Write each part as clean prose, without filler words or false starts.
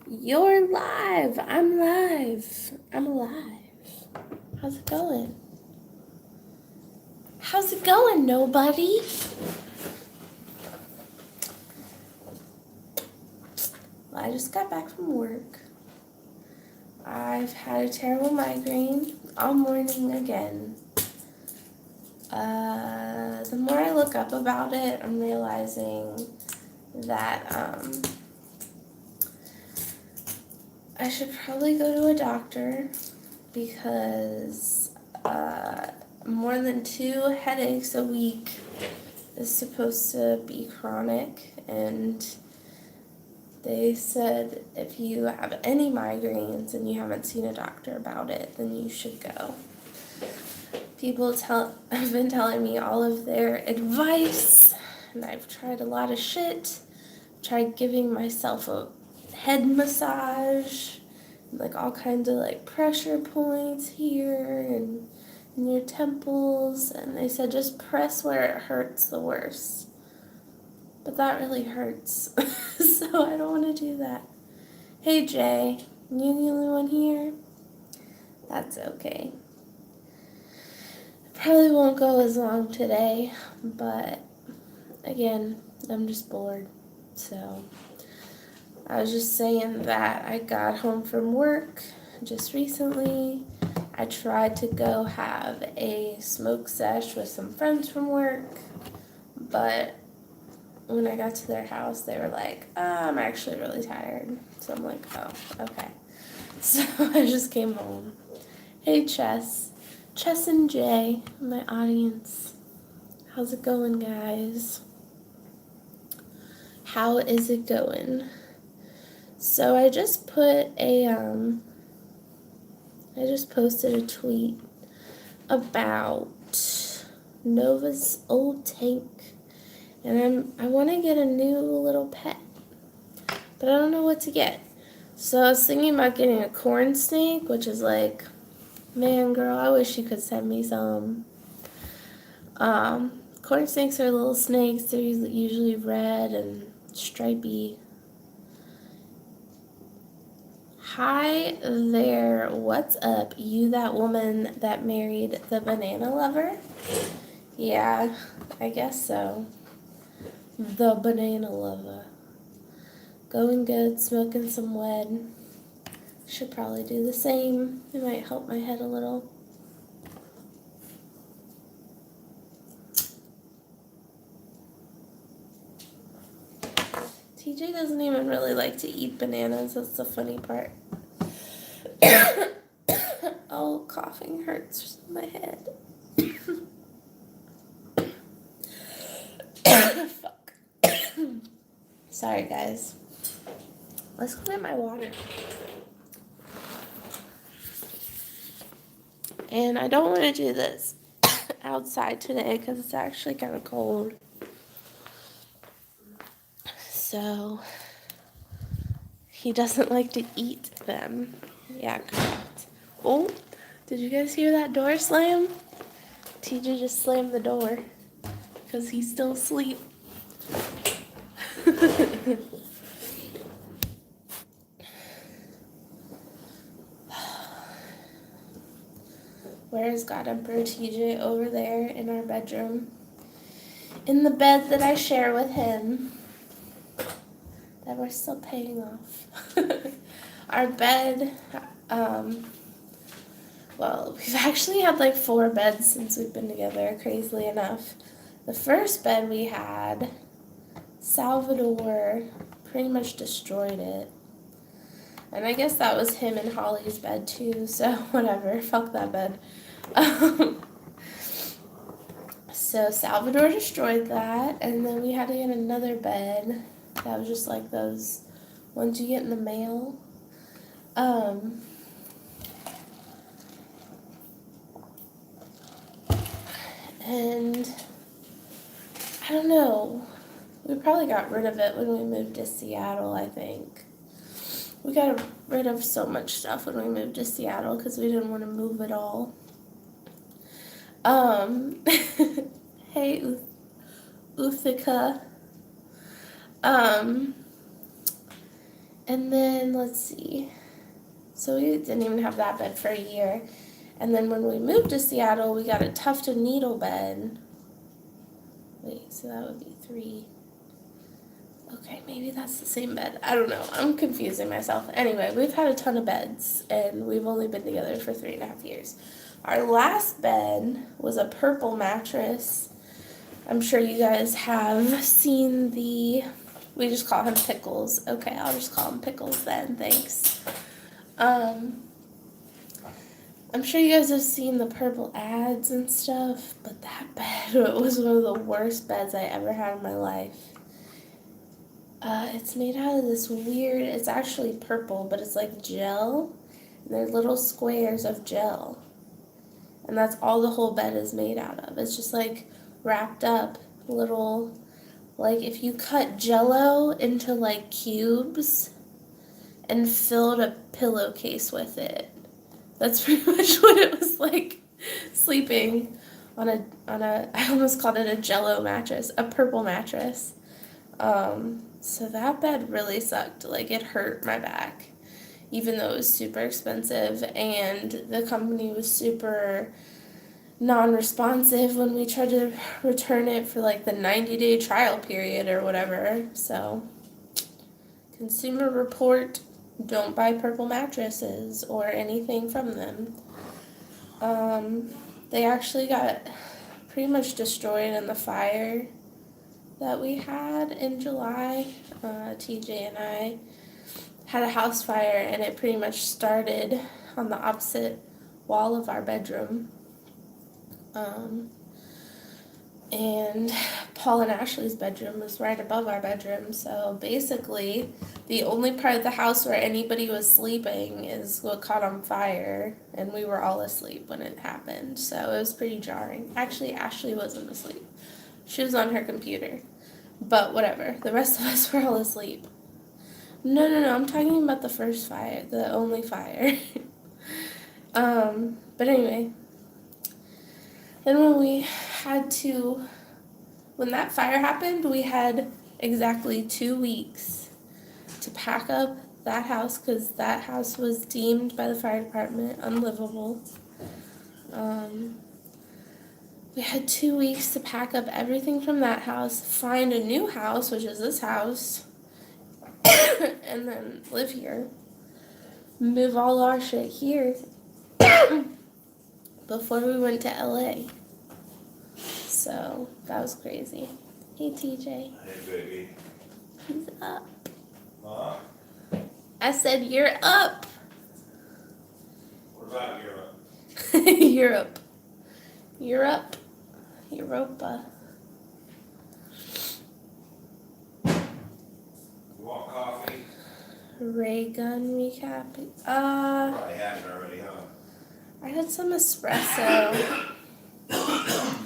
You're live. I'm live. I'm alive. How's it going? How's it going, nobody? Well, I just got back from work. I've had a terrible migraine all morning again. The more I look up about it, I'm realizing that I should probably go to a doctor because more than 2 headaches a week is supposed to be chronic, and they said if you have any migraines and you haven't seen a doctor about it, then you should go. People have been telling me all of their advice, and I've tried a lot of shit. Tried giving myself a head massage, like all kinds of like pressure points here and in your temples, and they said just press where it hurts the worst. But that really hurts, so I don't want to do that. Hey Jay, you the only one here? That's okay. Probably won't go as long today, but again, I'm just bored, so I was just saying that I got home from work just recently. I tried to go have a smoke sesh with some friends from work, but when I got to their house, they were like, I'm actually really tired. So I'm like, oh, okay. So I just came home. Hey, Chess and Jay, my audience. How's it going, guys? How is it going? So I just posted a tweet about Nova's old tank, and I want to get a new little pet, but I don't know what to get. So I was thinking about getting a corn snake, which is like, man, girl, I wish you could send me some. Corn snakes are little snakes. They're usually red and stripy. Hi there, what's up? You that woman that married the banana lover? Yeah, I guess so. The banana lover. Going good, smoking some weed. Should probably do the same. It might help my head a little. TJ doesn't even really like to eat bananas. That's the funny part. Oh, coughing hurts my head. Fuck. Sorry, guys. Let's go get my water. And I don't want to do this outside today because it's actually kind of cold. So he doesn't like to eat them. Yeah, correct. Oh, did you guys hear that door slam? TJ just slammed the door because he's still asleep. Where's God Emperor TJ? Over there in our bedroom. In the bed that I share with him. That we're still paying off. Our bed, well, we've actually had like 4 beds since we've been together, crazily enough. The first bed we had, Salvador pretty much destroyed it. And I guess that was him and Holly's bed too, so whatever, fuck that bed. So Salvador destroyed that, and then we had to get another bed. That was just like those ones you get in the mail. And I don't know. We probably got rid of it when we moved to Seattle, I think. We got rid of so much stuff when we moved to Seattle because we didn't want to move at all. Hey, Uthika. And then, let's see. So we didn't even have that bed for a year. And then when we moved to Seattle, we got a Tuft and Needle bed. Wait, so that would be 3. Okay, maybe that's the same bed. I don't know. I'm confusing myself. Anyway, we've had a ton of beds, and we've only been together for 3.5 years. Our last bed was a purple mattress. I'm sure you guys have seen we just call him Pickles. Okay, I'll just call him Pickles then. Thanks. I'm sure you guys have seen the purple ads and stuff, but that bed was one of the worst beds I ever had in my life. It's made out of this weird, it's actually purple, but it's like gel. And they're little squares of gel. And that's all the whole bed is made out of. It's just like wrapped up little, like if you cut Jell-O into like cubes and filled a pillowcase with it. That's pretty much what it was like sleeping on a I almost called it a Jell-O mattress, a purple mattress. So that bed really sucked. Like, it hurt my back, even though it was super expensive, and the company was super non-responsive when we tried to return it for like the 90-day trial period or whatever. So, consumer report, don't buy purple mattresses or anything from them. They actually got pretty much destroyed in the fire that we had in July. TJ and I had a house fire, and it pretty much started on the opposite wall of our bedroom. And Paul and Ashley's bedroom was right above our bedroom, so basically the only part of the house where anybody was sleeping is what caught on fire, and we were all asleep when it happened, so it was pretty jarring. Actually, Ashley wasn't asleep. She was on her computer. But whatever, the rest of us were all asleep. No, I'm talking about the first fire, the only fire. But anyway, then when that fire happened, we had exactly 2 weeks to pack up that house, because that house was deemed by the fire department unlivable. We had 2 weeks to pack up everything from that house, find a new house, which is this house, and then live here. Move all our shit here before we went to LA. So, that was crazy. Hey, TJ. Hey, baby. He's up. Huh? I said, you're up. What about Europe? Europe. Europa. You want coffee? Ray gun recap. Probably had it already, huh? I had some espresso.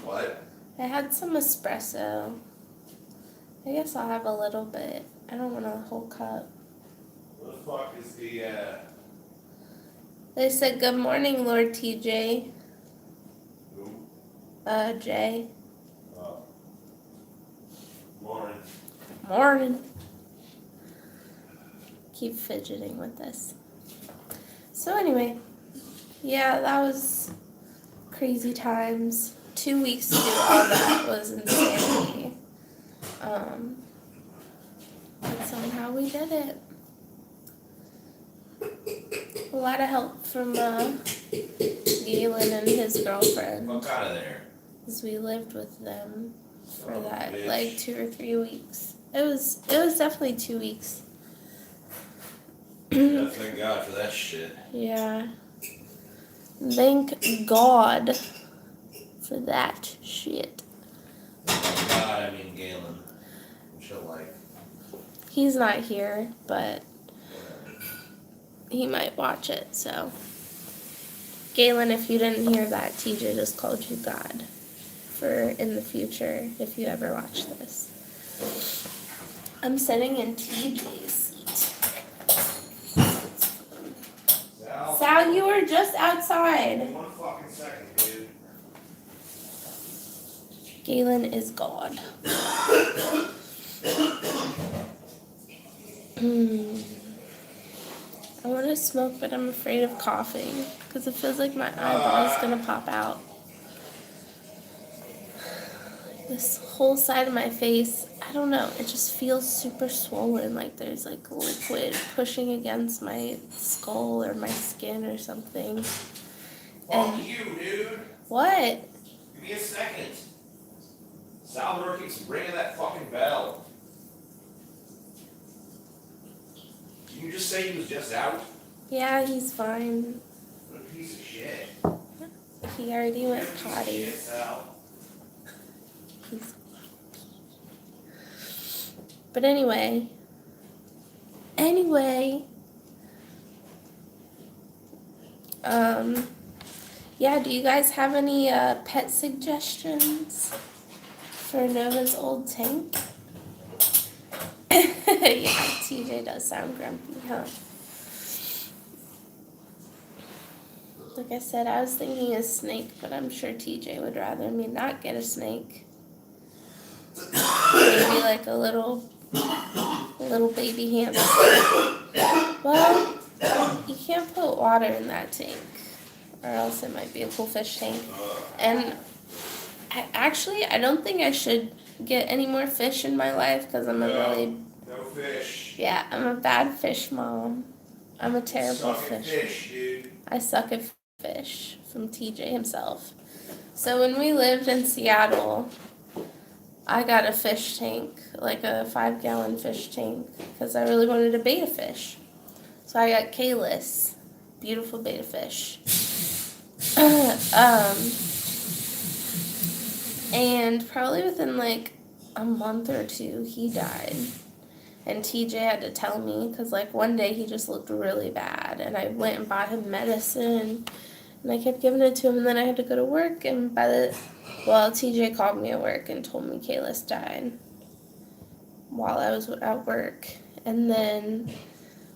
What? I had some espresso. I guess I'll have a little bit. I don't want a whole cup. What the fuck is the, They said, good morning, Lord TJ. who? Jay. Oh. Morning. Morning. Keep fidgeting with this. So anyway, yeah, that was crazy times. 2 weeks to do all that was insanity. But somehow we did it. A lot of help from Galen and his girlfriend. Fuck out of there. Because we lived with them for Oh, that, bitch. like 2 or 3 weeks. It was definitely 2 weeks. Yeah, thank God for that shit. Yeah. Thank God for that shit. Thank God, I mean Galen. She'll like. He's not here, but Whatever. he might watch it, so. Galen, if you didn't hear that, TJ just called you God for in the future, if you ever watch this. I'm sitting in TJ's seat. Sal, you were just outside. 1 fucking second, dude. Galen is God. I want to smoke, but I'm afraid of coughing because it feels like my eyeball is gonna pop out. This whole side of my face, I don't know, it just feels super swollen, like there's like liquid pushing against my skull or my skin or something. Fuck you, dude. What? Give me a second. Salvador keeps ringing that fucking bell. Did you just say he was just out? Yeah, he's fine. What a piece of shit. He already went Piece of potty. shit, Sal. He's... But anyway, yeah, do you guys have any pet suggestions for Nova's old tank? Yeah, TJ does sound grumpy, huh? Like I said, I was thinking a snake, but I'm sure TJ would rather me not get a snake. Maybe like a little baby hamster. Well, you can't put water in that tank, or else it might be a cool fish tank. And I don't think I should get any more fish in my life because I'm a really... No fish. Yeah, I'm a bad fish mom. I'm a terrible fish, dude. I suck at fish, from TJ himself. So when we lived in Seattle, I got a fish tank, like a 5-gallon fish tank, because I really wanted a betta fish. So I got Kalis, beautiful betta fish. And probably within like a month or two, he died. And TJ had to tell me, because like one day he just looked really bad, and I went and bought him medicine, and I kept giving it to him, and then I had to go to work, and TJ called me at work and told me Kalis died while I was at work. And then...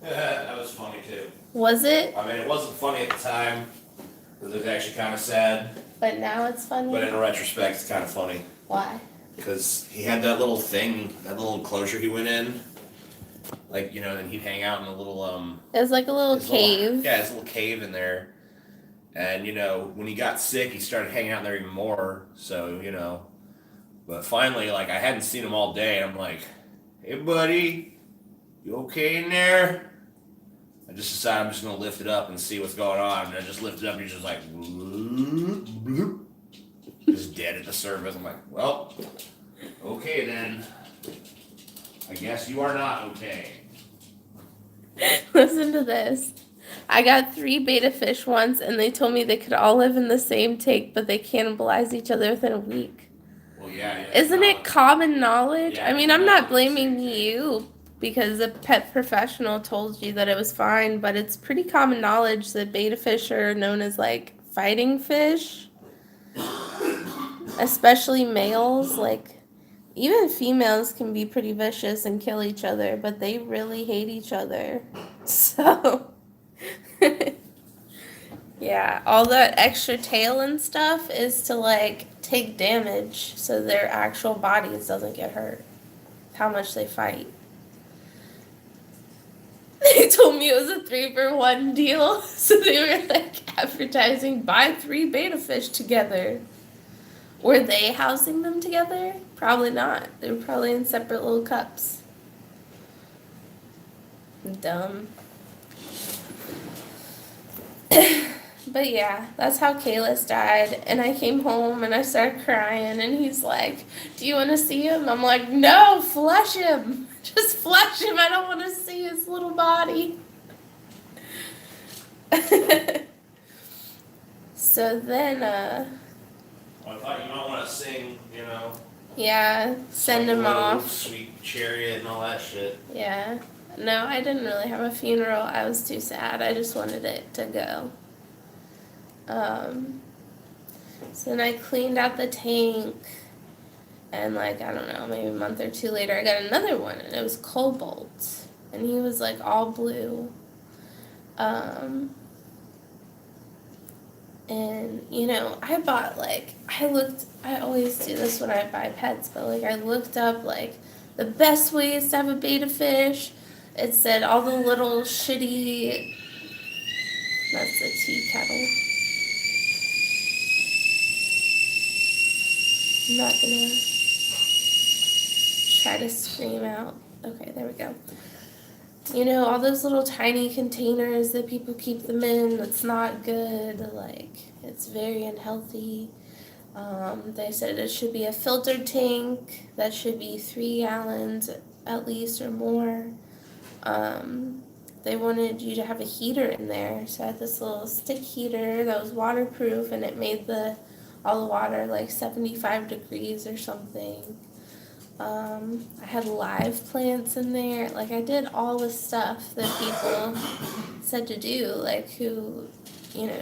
That was funny too. Was it? I mean, it wasn't funny at the time, because it was actually kind of sad. But now it's funny? But in retrospect, it's kind of funny. Why? Because he had that little thing, that little enclosure he went in. Like, and he'd hang out in a little, It was like a little cave. His little cave in there. And, when he got sick, he started hanging out in there even more. So, But finally, like, I hadn't seen him all day, and I'm like, hey, buddy, you okay in there? I just decided I'm just going to lift it up and see what's going on. And I just lifted it up, and he's just like, bloop, bloop, just dead at the surface. I'm like, well, okay then. I guess you are not okay. Listen to this. I got 3 betta fish once, and they told me they could all live in the same tank, but they cannibalize each other within a week. Well, yeah. Isn't it common knowledge? Yeah, I mean, I'm not blaming you because a pet professional told you that it was fine, but it's pretty common knowledge that betta fish are known as like fighting fish, especially males. Like, even females can be pretty vicious and kill each other, but they really hate each other. So, yeah, all that extra tail and stuff is to like take damage so their actual bodies doesn't get hurt. How much they fight. They told me it was a 3-for-1 deal, so they were like advertising buy 3 betta fish together. Were they housing them together? Probably not. They were probably in separate little cups. Dumb. But yeah, that's how Kalis died. And I came home and I started crying, and he's like, do you want to see him? I'm like, no, flush him. Just flush him. I don't want to see his little body. So then, Well, I thought you might want to sing, yeah, send him off. Sweet Chariot and all that shit. Yeah. No, I didn't really have a funeral. I was too sad. I just wanted it to go. So then I cleaned out the tank, and like, I don't know, maybe a month or 2 later, I got another one, and it was Cobalt, and he was like all blue. And I bought I always do this when I buy pets, but like I looked up like the best ways to have a betta fish, It said all the little shitty. That's the tea kettle. I'm not gonna try to scream out. Okay, there we go. You know, all those little tiny containers that people keep them in, that's not good. Like, it's very unhealthy. They said it should be a filtered tank that should be 3 gallons at least or more. They wanted you to have a heater in there, so I had this little stick heater that was waterproof, and it made all the water like 75 degrees or something. I had live plants in there. Like, I did all the stuff that people said to do, like, who,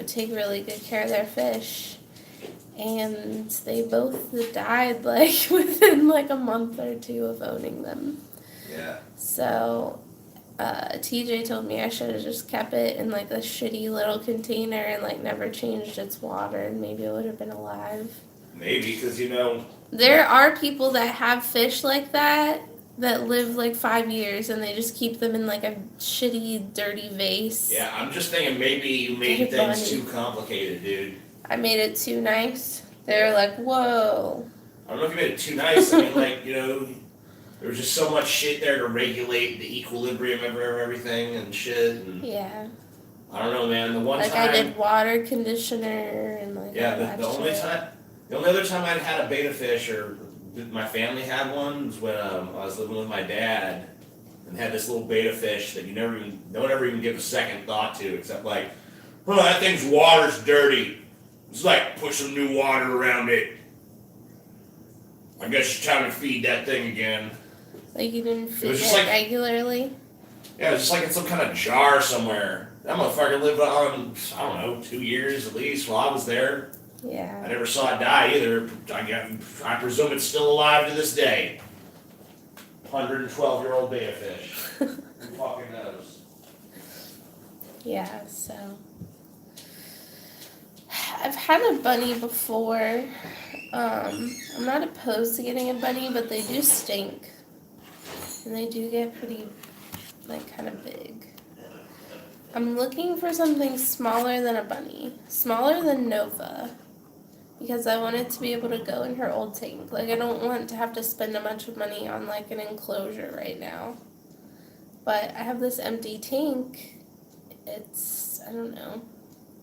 take really good care of their fish. And they both died, like, within, like, a month or two of owning them. Yeah. So, TJ told me I should have just kept it in, like, a shitty little container and, like, never changed its water, and maybe it would have been alive. Maybe, because, There are people that have fish like that live like 5 years and they just keep them in like a shitty, dirty vase. Yeah, I'm just thinking maybe you made things too complicated, dude. I made it too nice. They're like, whoa. I don't know if you made it too nice. I mean, like, there was just so much shit there to regulate the equilibrium of everything and shit. And yeah. I don't know, man. The one like time. I did water conditioner and like. Yeah, the only other time I'd had a beta fish, or my family had one, was when I was living with my dad, and had this little beta fish that no one ever even give a second thought to, except like, oh, that thing's water's dirty. It's like put some new water around it. I guess it's time to feed that thing again. Like you didn't feed it regularly? Yeah, it was just like in some kind of jar somewhere. That motherfucker lived on, I don't know, 2 years at least while I was there. Yeah. I never saw it die either. I presume it's still alive to this day. 112-year-old beta fish. Who fucking knows? Yeah, so. I've had a bunny before. I'm not opposed to getting a bunny, but they do stink. And they do get pretty, like, kind of big. I'm looking for something smaller than a bunny. Smaller than Nova. Because I want it to be able to go in her old tank. Like, I don't want to have to spend a bunch of money on, like, an enclosure right now. But I have this empty tank. It's, I don't know.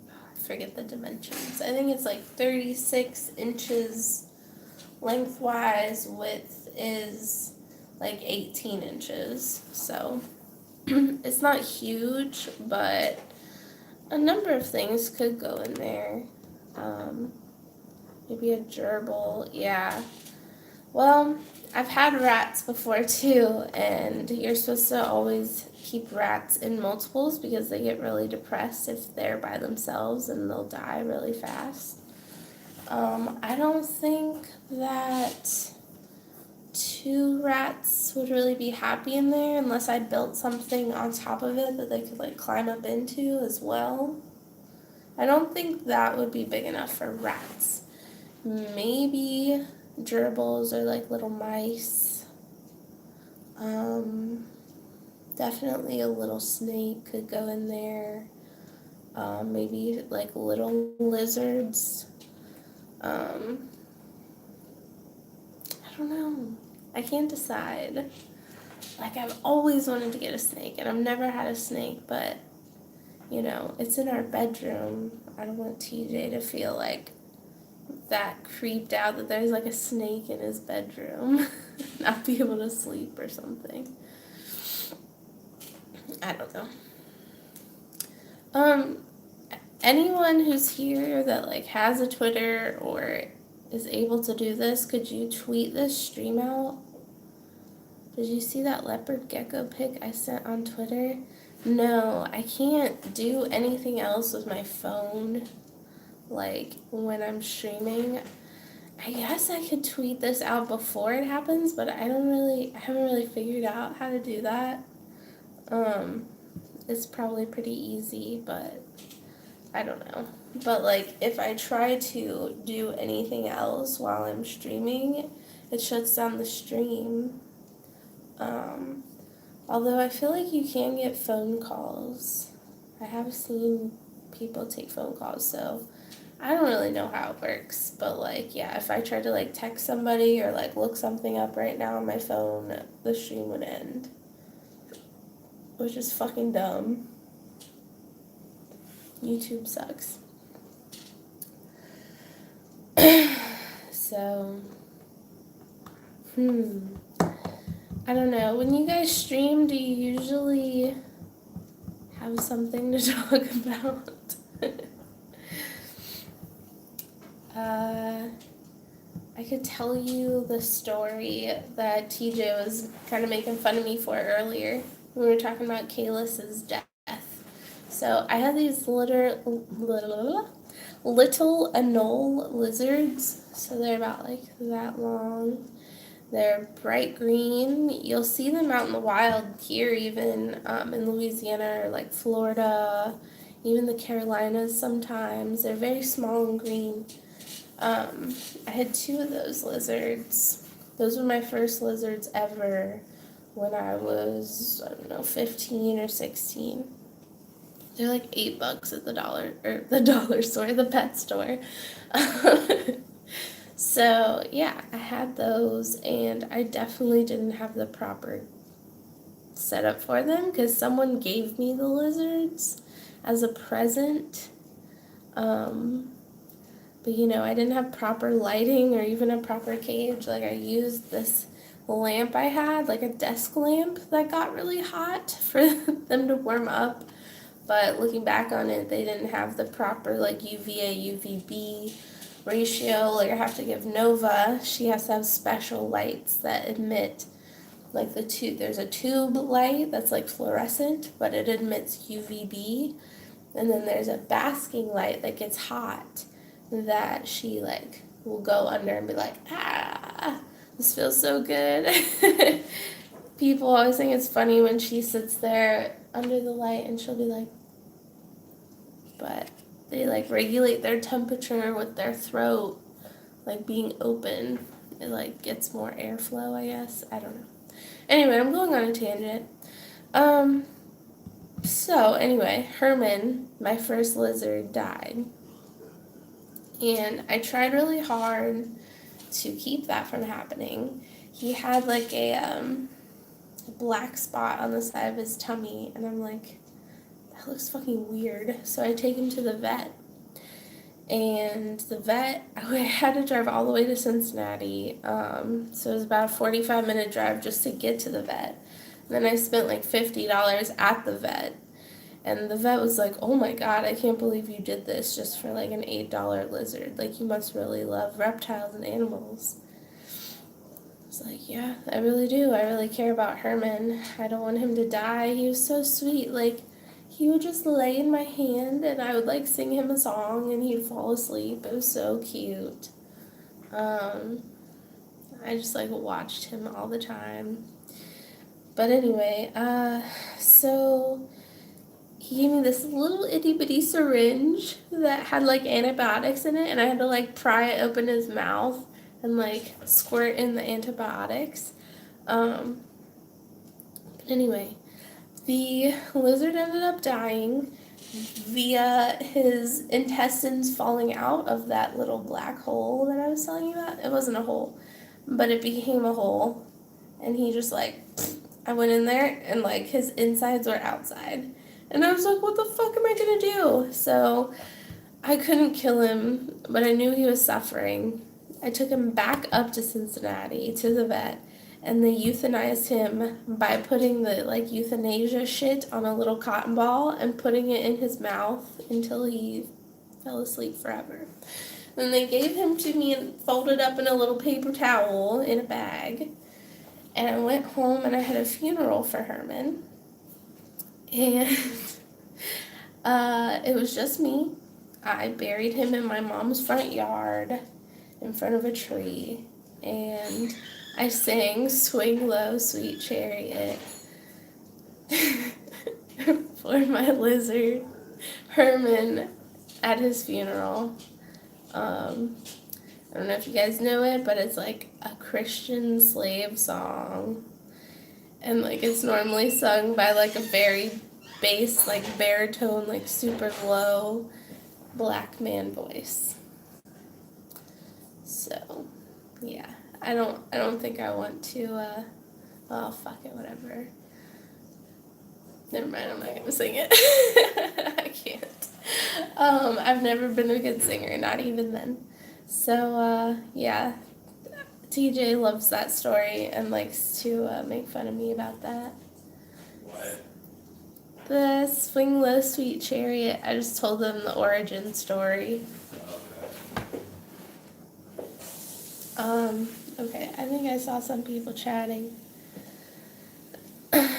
I forget the dimensions. I think it's, like, 36 inches lengthwise. Width is, like, 18 inches. So, it's not huge, but a number of things could go in there. Maybe a gerbil, yeah. Well, I've had rats before too, and you're supposed to always keep rats in multiples because they get really depressed if they're by themselves and they'll die really fast. I don't think that 2 rats would really be happy in there unless I built something on top of it that they could like climb up into as well. I don't think that would be big enough for rats. Maybe gerbils or like little mice. Definitely a little snake could go in there. Maybe like little lizards. I don't know. I can't decide. Like, I've always wanted to get a snake, and I've never had a snake, but, it's in our bedroom. I don't want TJ to feel like that creeped out that there's like a snake in his bedroom. Not be able to sleep or something. I don't know. Anyone who's here that like has a Twitter or is able to do this, could you tweet this stream out? Did you see that leopard gecko pic I sent on Twitter? No, I can't do anything else with my phone, like, when I'm streaming. I guess I could tweet this out before it happens, but I haven't really figured out how to do that. It's probably pretty easy, but I don't know. But, like, if I try to do anything else while I'm streaming, it shuts down the stream. Although I feel like you can get phone calls. I have seen people take phone calls, so I don't really know how it works. But like, yeah, if I tried to like text somebody or like look something up right now on my phone, the stream would end. Which is fucking dumb. YouTube sucks. So, I don't know. When you guys stream, do you usually have something to talk about? I could tell you the story that TJ was kind of making fun of me for earlier. We were talking about Kalis's death. So I had these little anole lizards. So they're about like that long. They're bright green. You'll see them out in the wild here, even in Louisiana or like Florida, even the Carolinas sometimes. They're very small and green. I had 2 of those lizards. Those were my first lizards ever when I was, I don't know, 15 or 16. They're like $8 at the dollar store, the pet store. So, yeah, I had those, and I definitely didn't have the proper setup for them because someone gave me the lizards as a present. But you know, I didn't have proper lighting or even a proper cage. Like, I used this lamp I had, like a desk lamp that got really hot for them to warm up. But looking back on it, they didn't have the proper like UVA, UVB ratio. Like, I have to give Nova, she has to have special lights that emit like there's a tube light that's like fluorescent, but it emits UVB. And then there's a basking light that gets hot that she like will go under and be like, ah, this feels so good. People always think it's funny when she sits there under the light and she'll be like, but they like regulate their temperature with their throat like being open. It like gets more airflow, I guess. I don't know. Anyway, I'm going on a tangent. So anyway, Herman, my first lizard, died. And I tried really hard to keep that from happening. He had like a black spot on the side of his tummy, and I'm like, that looks fucking weird. So I take him to the vet. And the vet, I had to drive all the way to Cincinnati. So it was about a 45-minute drive just to get to the vet. And then I spent like $50 at the vet. And the vet was like, oh my god, I can't believe you did this just for like an $8 lizard. Like, you must really love reptiles and animals. I was like, yeah, I really do. I really care about Herman. I don't want him to die. He was so sweet. Like, he would just lay in my hand and I would like sing him a song and he'd fall asleep. It was so cute. I just like watched him all the time. But anyway, so he gave me this little itty bitty syringe that had like antibiotics in it, and I had to like pry it open his mouth and like squirt in the antibiotics. Anyway, the lizard ended up dying via his intestines falling out of that little black hole that I was telling you about. It wasn't a hole, but it became a hole, and he just like, I went in there and like his insides were outside. And I was like, what the fuck am I gonna do? So I couldn't kill him, but I knew he was suffering. I took him back up to Cincinnati to the vet, and they euthanized him by putting the like euthanasia shit on a little cotton ball and putting it in his mouth until he fell asleep forever. Then they gave him to me and folded up in a little paper towel in a bag. And I went home and I had a funeral for Herman. And it was just me. I buried him in my mom's front yard in front of a tree. And I sang Swing Low, Sweet Chariot for my lizard, Herman, at his funeral. I don't know if you guys know it, but it's like a Christian slave song. And like it's normally sung by like a very bass, like baritone, like super low black man voice. So yeah. I don't think I want to well fuck it, whatever. Never mind, I'm not gonna sing it. I can't. I've never been a good singer, not even then. So yeah. TJ loves that story and likes to make fun of me about that. What? The Swing Low Sweet Chariot, I just told them the origin story. Okay, I think I saw some people chatting. I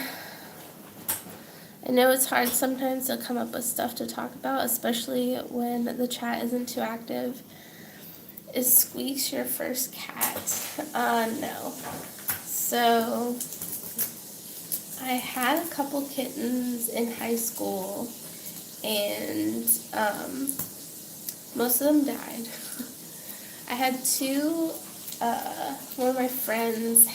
know it's hard sometimes to come up with stuff to talk about, especially when the chat isn't too active. Is Squeaks your first cat? No. So, I had a couple kittens in high school, and most of them died. I had two, one of my friends'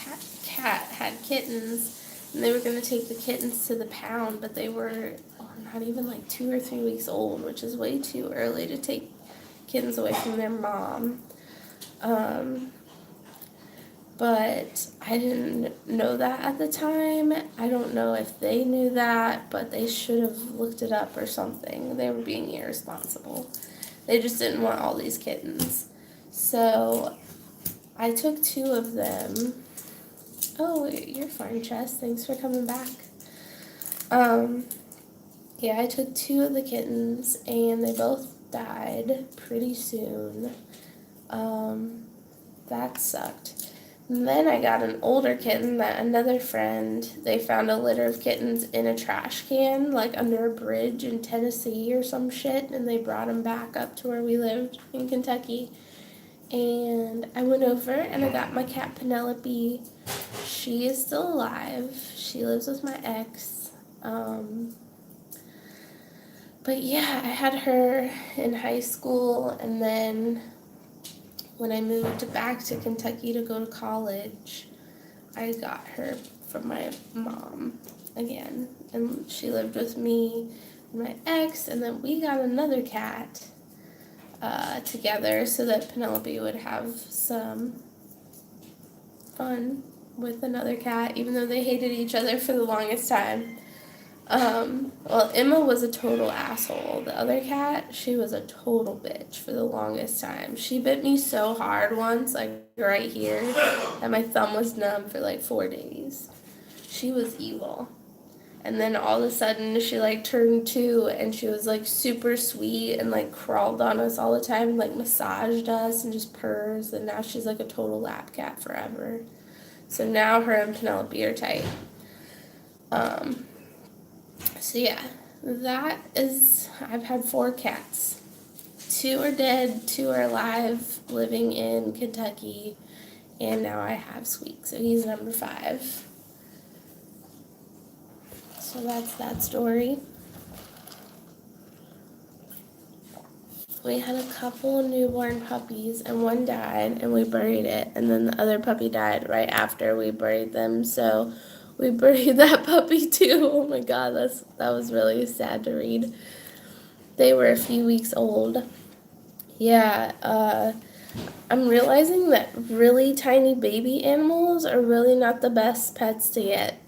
cat had kittens, and they were going to take the kittens to the pound, but they were not even like 2 or 3 weeks old, which is way too early to take kittens away from their mom. But I didn't know that at the time. I don't know if they knew that, but they should have looked it up or something. They were being irresponsible. They just didn't want all these kittens. So I took 2 of them. Oh, you're fine, Chess. Thanks for coming back. Yeah, I took 2 of the kittens, and they both died pretty soon. That sucked. And then I got an older kitten that another friend, they found a litter of kittens in a trash can, like under a bridge in Tennessee or some shit, and they brought them back up to where we lived in Kentucky. And I went over and I got my cat Penelope. She is still alive. She lives with my ex. But yeah, I had her in high school, and then when I moved back to Kentucky to go to college, I got her from my mom again. And she lived with me and my ex, and then we got another cat together so that Penelope would have some fun with another cat, even though they hated each other for the longest time. Well, Emma was a total asshole. The other cat, she was a total bitch for the longest time. She bit me so hard once, like right here, that my thumb was numb for like 4 days. She was evil. And then all of a sudden, she like turned 2, and she was like super sweet and like crawled on us all the time, and, like massaged us and just purrs. And now she's like a total lap cat forever. So now her and Penelope are tight. So yeah, that is, I've had 4 cats. 2 are dead, 2 are alive, living in Kentucky, and now I have Squeak, so he's number 5. So that's that story. We had a couple newborn puppies, and one died, and we buried it, and then the other puppy died right after we buried them, so we buried that puppy too. Oh my god, that was really sad to read. They were a few weeks old. Yeah, I'm realizing that really tiny baby animals are really not the best pets to get.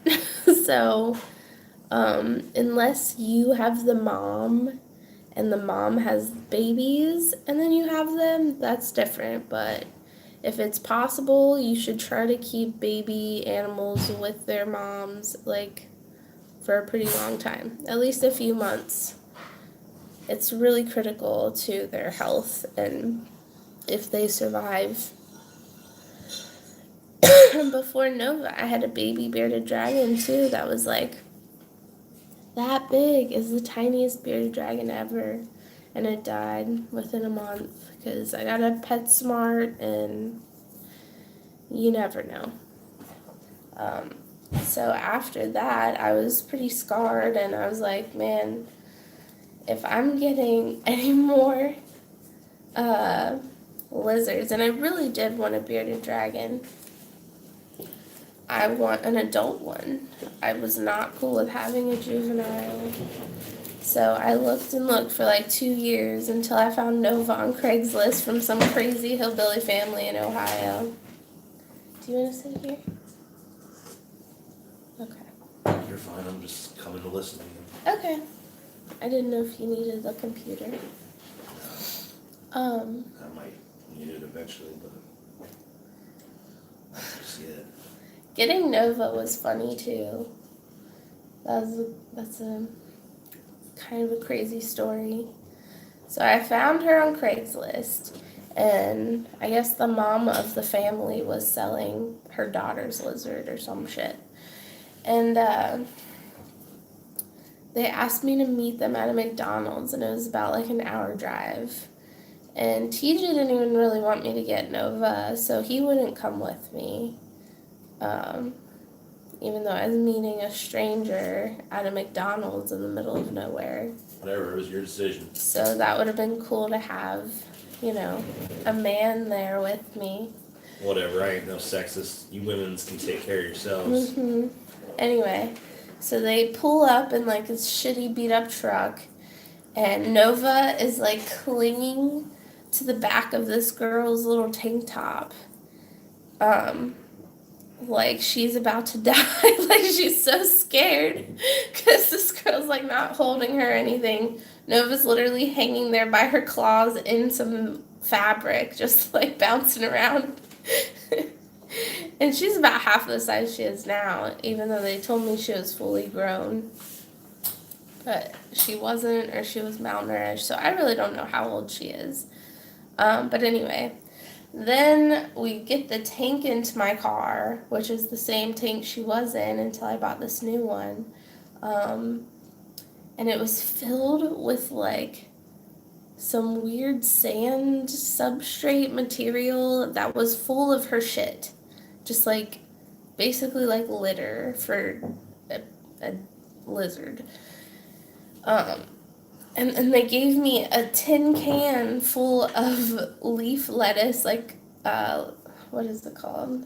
So, unless you have the mom and the mom has babies and then you have them, that's different. But if it's possible, you should try to keep baby animals with their moms, like, for a pretty long time, at least a few months. It's really critical to their health and if they survive. Before Nova, I had a baby bearded dragon too that was like that big. Is the tiniest bearded dragon ever, and it died within a month because I got a PetSmart, and you never know. So after that, I was pretty scarred, and I was like, man, if I'm getting any more lizards, and I really did want a bearded dragon, I want an adult one. I was not cool with having a juvenile. So I looked and looked for like 2 years until I found Nova on Craigslist from some crazy hillbilly family in Ohio. Do you want to sit here? Okay. You're fine. I'm just coming to listen to you. Okay. I didn't know if you needed the computer. I might need it eventually, but just yet. Getting Nova was funny too. That's a kind of a crazy story. So I found her on Craigslist, and I guess the mom of the family was selling her daughter's lizard or some shit. And they asked me to meet them at a McDonald's, and it was about like an hour drive. And TJ didn't even really want me to get Nova, so he wouldn't come with me. Even though I was meeting a stranger at a McDonald's in the middle of nowhere. Whatever, it was your decision. So that would have been cool to have, a man there with me. Whatever, I ain't no sexist. You women can take care of yourselves. Mm-hmm. Anyway, so they pull up in like this shitty beat up truck, and Nova is like clinging to the back of this girl's little tank top. Like she's about to die. Like she's so scared because this girl's like not holding her or anything. Nova's literally hanging there by her claws in some fabric, just like bouncing around. And she's about half the size she is now, even though they told me she was fully grown. But she wasn't, or she was malnourished, so I really don't know how old she is. But anyway, then we get the tank into my car, which is the same tank she was in until I bought this new one. And it was filled with like some weird sand substrate material that was full of her shit. Just like, basically like litter for a lizard. And they gave me a tin can full of leaf lettuce, like, what is it called?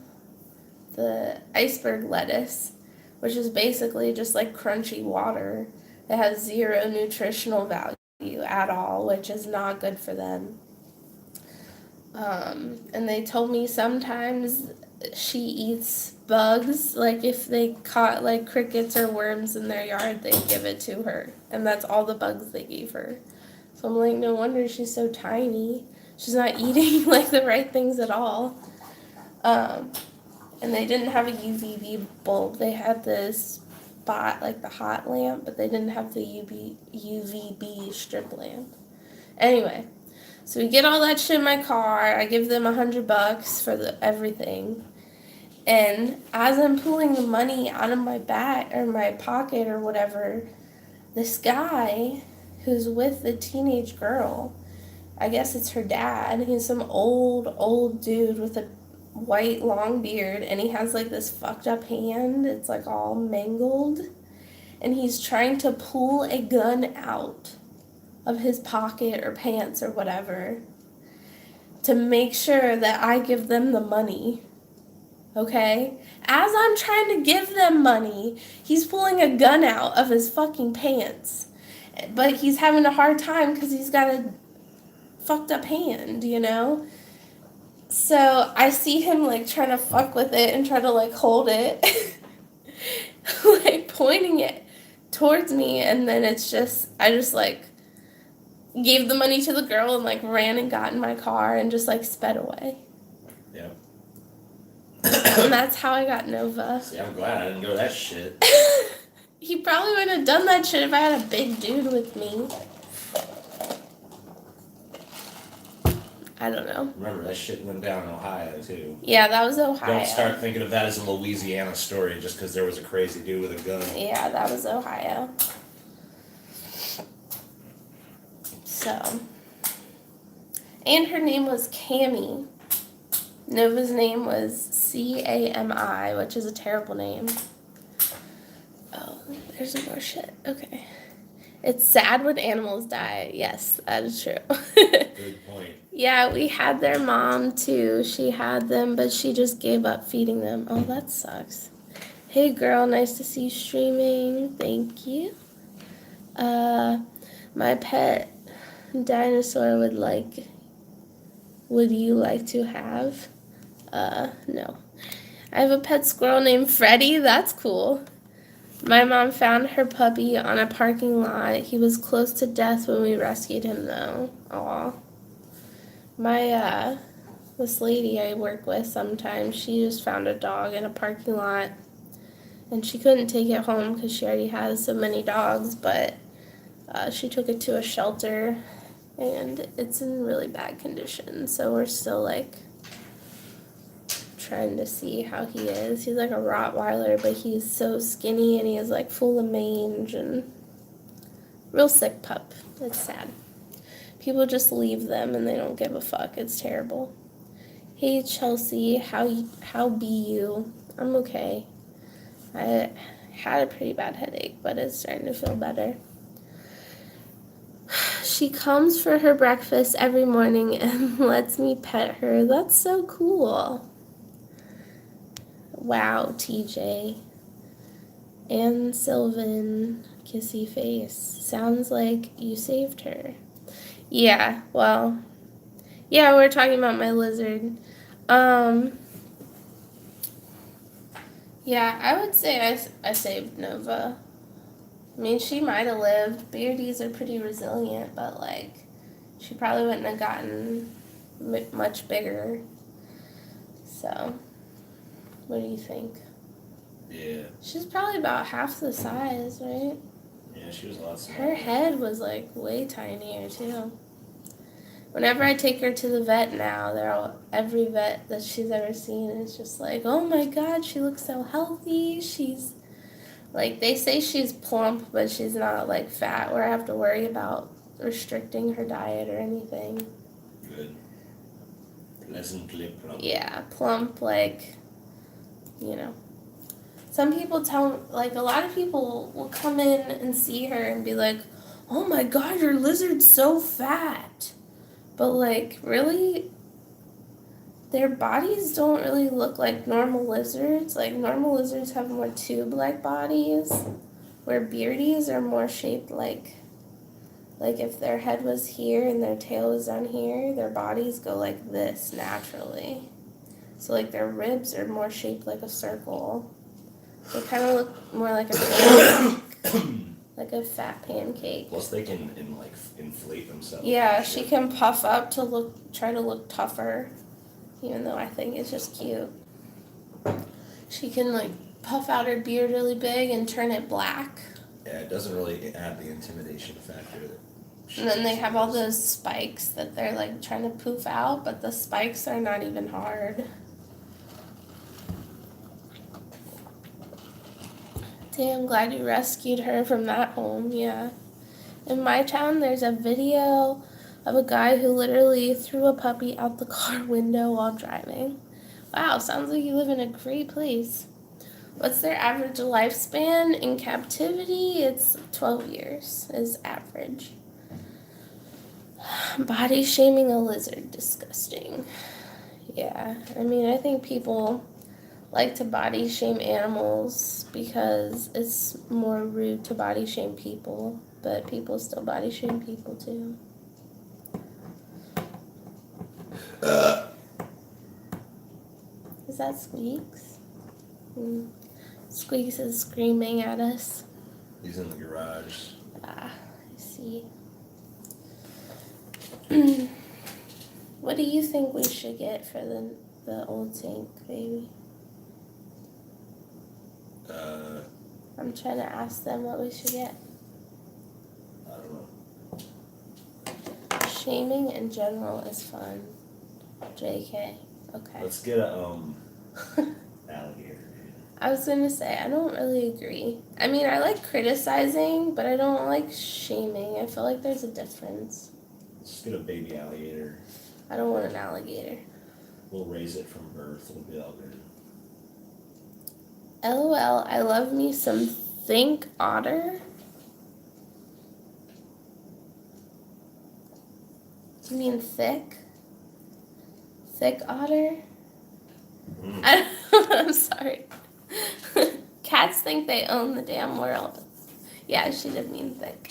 The iceberg lettuce, which is basically just like crunchy water. It has zero nutritional value at all, which is not good for them. And they told me sometimes she eats bugs, like if they caught like crickets or worms in their yard, they give it to her, and that's all the bugs they gave her. So I'm like, no wonder she's so tiny. She's not eating like the right things at all. And they didn't have a UVB bulb. They had this spot, like the hot lamp, but they didn't have the UVB strip lamp. Anyway, so we get all that shit in my car. I give them $100 for everything. And as I'm pulling the money out of my bag or my pocket or whatever, this guy who's with the teenage girl, I guess it's her dad, he's some old dude with a white long beard, and he has like this fucked up hand. It's like all mangled. And he's trying to pull a gun out of his pocket or pants or whatever to make sure that I give them the money. Okay? As I'm trying to give them money, he's pulling a gun out of his fucking pants. But he's having a hard time because he's got a fucked up hand, So I see him like trying to fuck with it and try to like hold it. Like pointing it towards me, and then I just like gave the money to the girl and like ran and got in my car and just like sped away. Yeah. And that's how I got Nova. See, I'm glad I didn't go that shit. He probably wouldn't have done that shit if I had a big dude with me. I don't know. Remember, that shit went down in Ohio, too. Yeah, that was Ohio. Don't start thinking of that as a Louisiana story just because there was a crazy dude with a gun. Yeah, that was Ohio. So. And her name was Cammy. Nova's name was Cami, which is a terrible name. Oh, there's some more shit. Okay. It's sad when animals die. Yes, that is true. Good point. Yeah, we had their mom too. She had them, but she just gave up feeding them. Oh, that sucks. Hey girl, nice to see you streaming. Thank you. My pet dinosaur would you like to have? No. I have a pet squirrel named Freddy. That's cool. My mom found her puppy on a parking lot. He was close to death when we rescued him, though. Aw. This lady I work with sometimes, she just found a dog in a parking lot. And she couldn't take it home because she already has so many dogs, but she took it to a shelter. And it's in really bad condition. So we're still, trying to see how he is. He's like a Rottweiler, but he's so skinny and he is full of mange and real sick pup. It's sad. People just leave them and they don't give a fuck. It's terrible. Hey Chelsea, how be you? I'm okay. I had a pretty bad headache, but it's starting to feel better. She comes for her breakfast every morning and lets me pet her. That's so cool. Wow, TJ. Anne Sylvan, kissy face. Sounds like you saved her. Yeah, well, yeah, we're talking about my lizard. Yeah, I would say I saved Nova. I mean, she might have lived. Beardies are pretty resilient, but, she probably wouldn't have gotten much bigger. So, what do you think? Yeah. She's probably about half the size, right? Yeah, she was a lot smaller. Her head was, way tinier, too. Whenever I take her to the vet now, every vet that she's ever seen is just like, oh my god, she looks so healthy. She's, they say she's plump, but she's not, fat, where I have to worry about restricting her diet or anything. Good. Pleasantly plump. Yeah, plump, Some people a lot of people will come in and see her and be like, oh my god, your lizard's so fat. But, really, their bodies don't really look like normal lizards. Normal lizards have more tube-like bodies, where beardies are more shaped like if their head was here and their tail was down here, their bodies go like this naturally. So, their ribs are more shaped like a circle. They kind of look more like a pancake, like a fat pancake. Plus, they can inflate themselves. Yeah, she can puff up to try to look tougher, even though I think it's just cute. She can puff out her beard really big and turn it black. Yeah, it doesn't really add the intimidation factor. And then they have all those spikes that they're trying to poof out, but the spikes are not even hard. Damn, glad you rescued her from that home, yeah. In my town, there's a video of a guy who literally threw a puppy out the car window while driving. Wow, sounds like you live in a great place. What's their average lifespan? In captivity, it's 12 years is average. Body shaming a lizard, disgusting. Yeah, I mean, I think people like to body shame animals because it's more rude to body shame people, but people still body shame people too. Is that Squeaks? Squeaks is screaming at us. He's in the garage. I see. What do you think we should get for the old tank, baby? I'm trying to ask them what we should get. I don't know. Shaming in general is fun. JK. Okay. Let's get a alligator. I was gonna say, I don't really agree. I mean, I like criticizing, but I don't like shaming. I feel like there's a difference. Let's just get a baby alligator. I don't want an alligator. We'll raise it from birth. It'll be all good. LOL, I love me some Think Otter. Do you mean thick? Thick otter? I'm sorry. Cats think they own the damn world. Yeah, she did mean thick.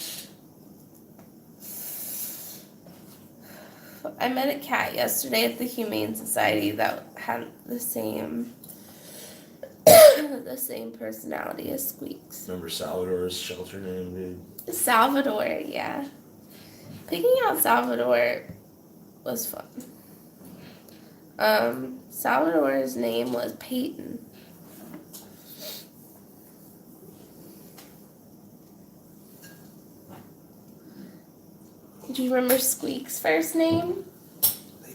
I met a cat yesterday at the Humane Society that had the same the same personality as Squeaks. Remember Salvador's shelter name, dude? Salvador, yeah. Picking out Salvador was fun. Salvador's name was Peyton. Do you remember Squeak's first name?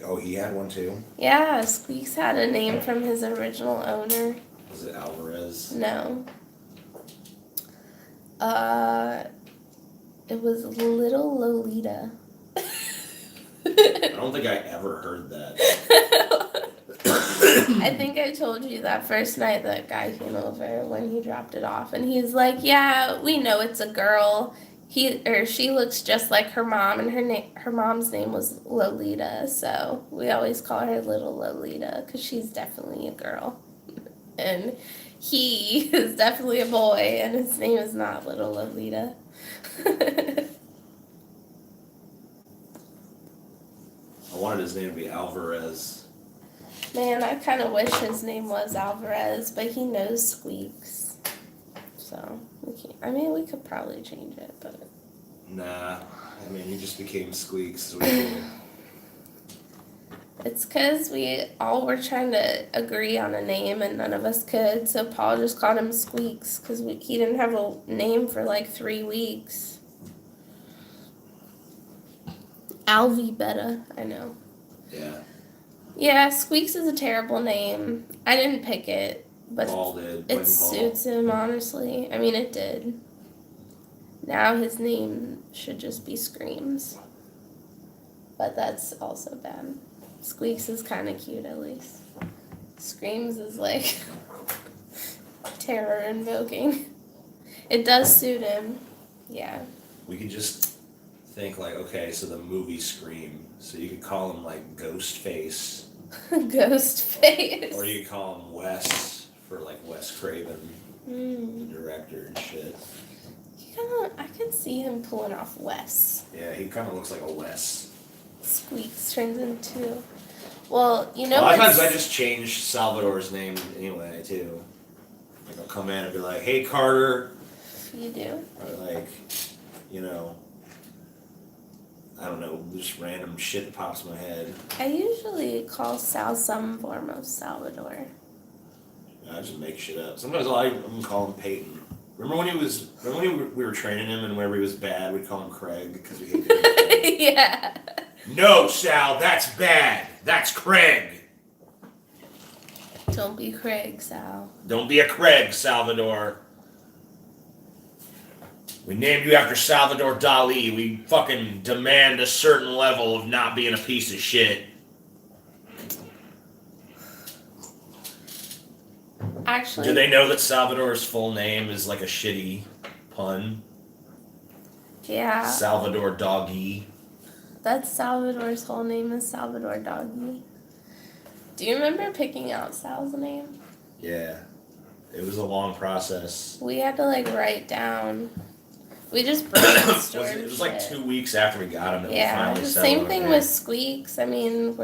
Oh, he had one too? Yeah, Squeaks had a name from his original owner. Was it Alvarez? No. It was Little Lolita. I don't think I ever heard that. I think I told you that first night that guy came over when he dropped it off, and he's like, "Yeah, we know it's a girl. She looks just like her mom, and her mom's name was Lolita, so we always call her Little Lolita because she's definitely a girl, and he is definitely a boy, and his name is not Little Lolita." I wanted his name to be Alvarez. Man, I kind of wish his name was Alvarez, but he knows Squeaks. So, we can't. I mean, we could probably change it, but. Nah. I mean, he just became Squeaks. So we did. It's because we all were trying to agree on a name and none of us could, so Paul just called him Squeaks because he didn't have a name for like 3 weeks. Alvy Betta, I know. Yeah. Yeah, Squeaks is a terrible name. I didn't pick it, but Paul did. it suits him, honestly. I mean, it did. Now his name should just be Screams. But that's also bad. Squeaks is kind of cute, at least. Screams is like terror invoking. It does suit him. Yeah. We could just think like, okay, so the movie Scream. So you could call him like Ghostface. Ghostface. Or you could call him Wes for like Wes Craven, the director and shit. I could see him pulling off Wes. Yeah, he kind of looks like a Wes. Squeaks turns into. Well, you know. A lot of times I just change Salvador's name anyway too. Like I'll come in and be like, "Hey Carter." You do. Or like, you know, I don't know, just random shit that pops in my head. I usually call Sal some form of Salvador. I just make shit up. Sometimes I'm gonna call him Peyton. Remember when we were training him and whenever he was bad, we'd call him Craig because we hated him. Yeah. No, Sal, that's bad. That's Craig. Don't be Craig, Sal. Don't be a Craig, Salvador. We named you after Salvador Dali. We fucking demand a certain level of not being a piece of shit. Actually. Do they know that Salvador's full name is like a shitty pun? Yeah. Salvador Doggy. That's Salvador's whole name is Salvador Doggy. Do you remember picking out Sal's name? Yeah. It was a long process. We had to like write down. We just brainstormed. It was like 2 weeks after we got him that we Yeah, finally the settled same on thing it. with Squeaks. I mean,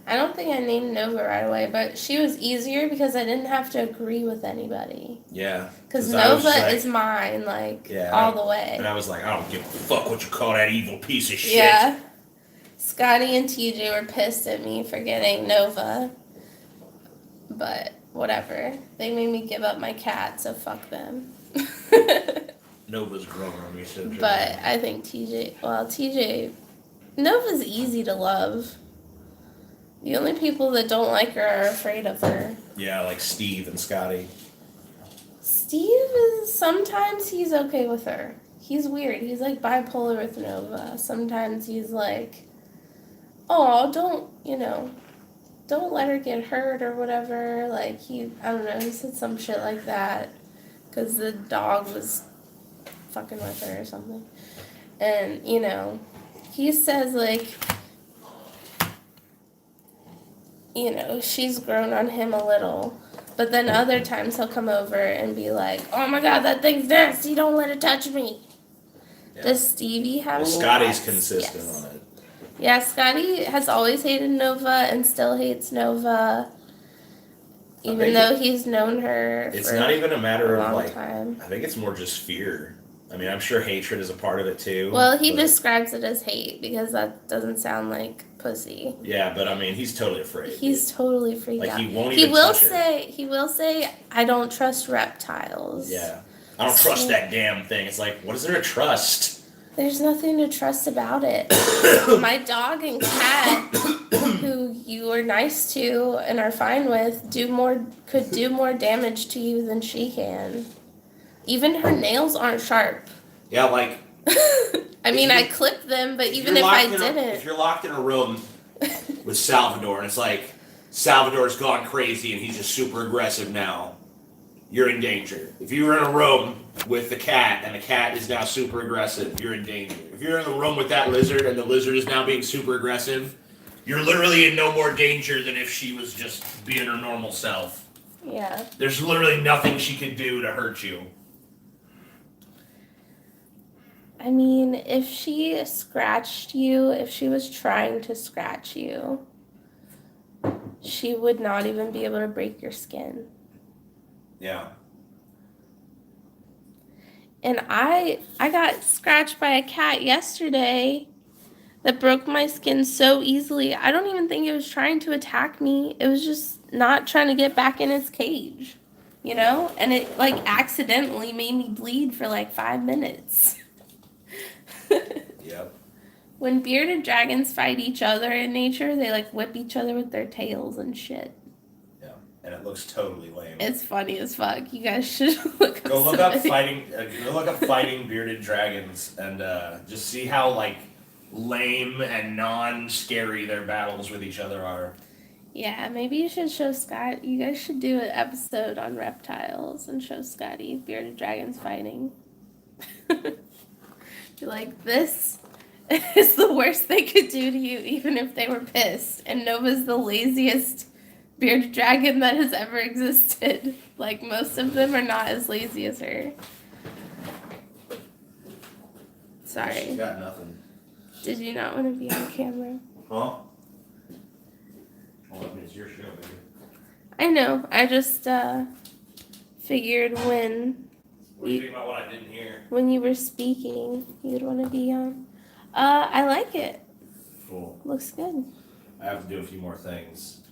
I don't think I named Nova right away, but she was easier because I didn't have to agree with anybody. Yeah. Because I was Nova just like, is mine, like, yeah, all the way. And I was like, I don't give a fuck what you call that evil piece of shit. Yeah. Scotty and TJ were pissed at me for getting Nova. But whatever. They made me give up my cat, so fuck them. Nova's growing on me, so. But I think TJ, Nova's easy to love. The only people that don't like her are afraid of her. Yeah, like Steve and Scotty. Steve sometimes he's okay with her. He's weird. He's like bipolar with Nova. Sometimes he's like, oh, don't let her get hurt or whatever. Like I don't know, he said some shit like that. Because the dog was fucking with her or something. And, he says like, she's grown on him a little. But then other times he'll come over and be like, "Oh my God, that thing's nasty! Don't let it touch me." Yeah. Does Stevie have Well, any Scotty's pets? consistent Yes. on it. Yeah, Scotty has always hated Nova and still hates Nova, even though he's known her It's for not even a matter a of long like. time. I think it's more just fear. I mean, I'm sure hatred is a part of it too. Well, he but- describes it as hate because that doesn't sound like pussy. Yeah, but I mean, he's totally afraid. He's totally freaked Like, out. he won't He even will touch her. say, "I don't trust reptiles." Yeah. I don't trust that damn thing. It's like, what is there to trust? There's nothing to trust about it. My dog and cat, who you are nice to and are fine with, could do more damage to you than she can. Even her nails aren't sharp. Yeah, like. I mean, you- I clip them, but even you're if I locked in a- didn't. If you're locked in a room with Salvador and it's like, Salvador's gone crazy and he's just super aggressive now, you're in danger. If you were in a room with the cat and the cat is now super aggressive, you're in danger. If you're in a room with that lizard and the lizard is now being super aggressive, you're literally in no more danger than if she was just being her normal self. Yeah. There's literally nothing she could do to hurt you. I mean, if she scratched you, if she was trying to scratch you, she would not even be able to break your skin. Yeah. And I got scratched by a cat yesterday that broke my skin so easily. I don't even think it was trying to attack me. It was just not trying to get back in its cage, you know? And it like accidentally made me bleed for like 5 minutes. Yep. When bearded dragons fight each other in nature, they like whip each other with their tails and shit. Yeah. And it looks totally lame. It's funny as fuck. You guys should look up Go look up somebody. fighting bearded dragons and just see how like lame and non-scary their battles with each other are. Yeah, maybe you should show Scott. You guys should do an episode on reptiles and show Scotty bearded dragons fighting. You're like, this is the worst they could do to you, even if they were pissed. And Nova's the laziest bearded dragon that has ever existed. Like, most of them are not as lazy as her. She's Sorry. got nothing. Did you not want to be on camera? Huh? Well, I mean, it's your show, baby. I know. I just figured when What do you think about what I didn't hear? you were speaking, you'd want to be on. I like it. Cool. Looks good. I have to do a few more things.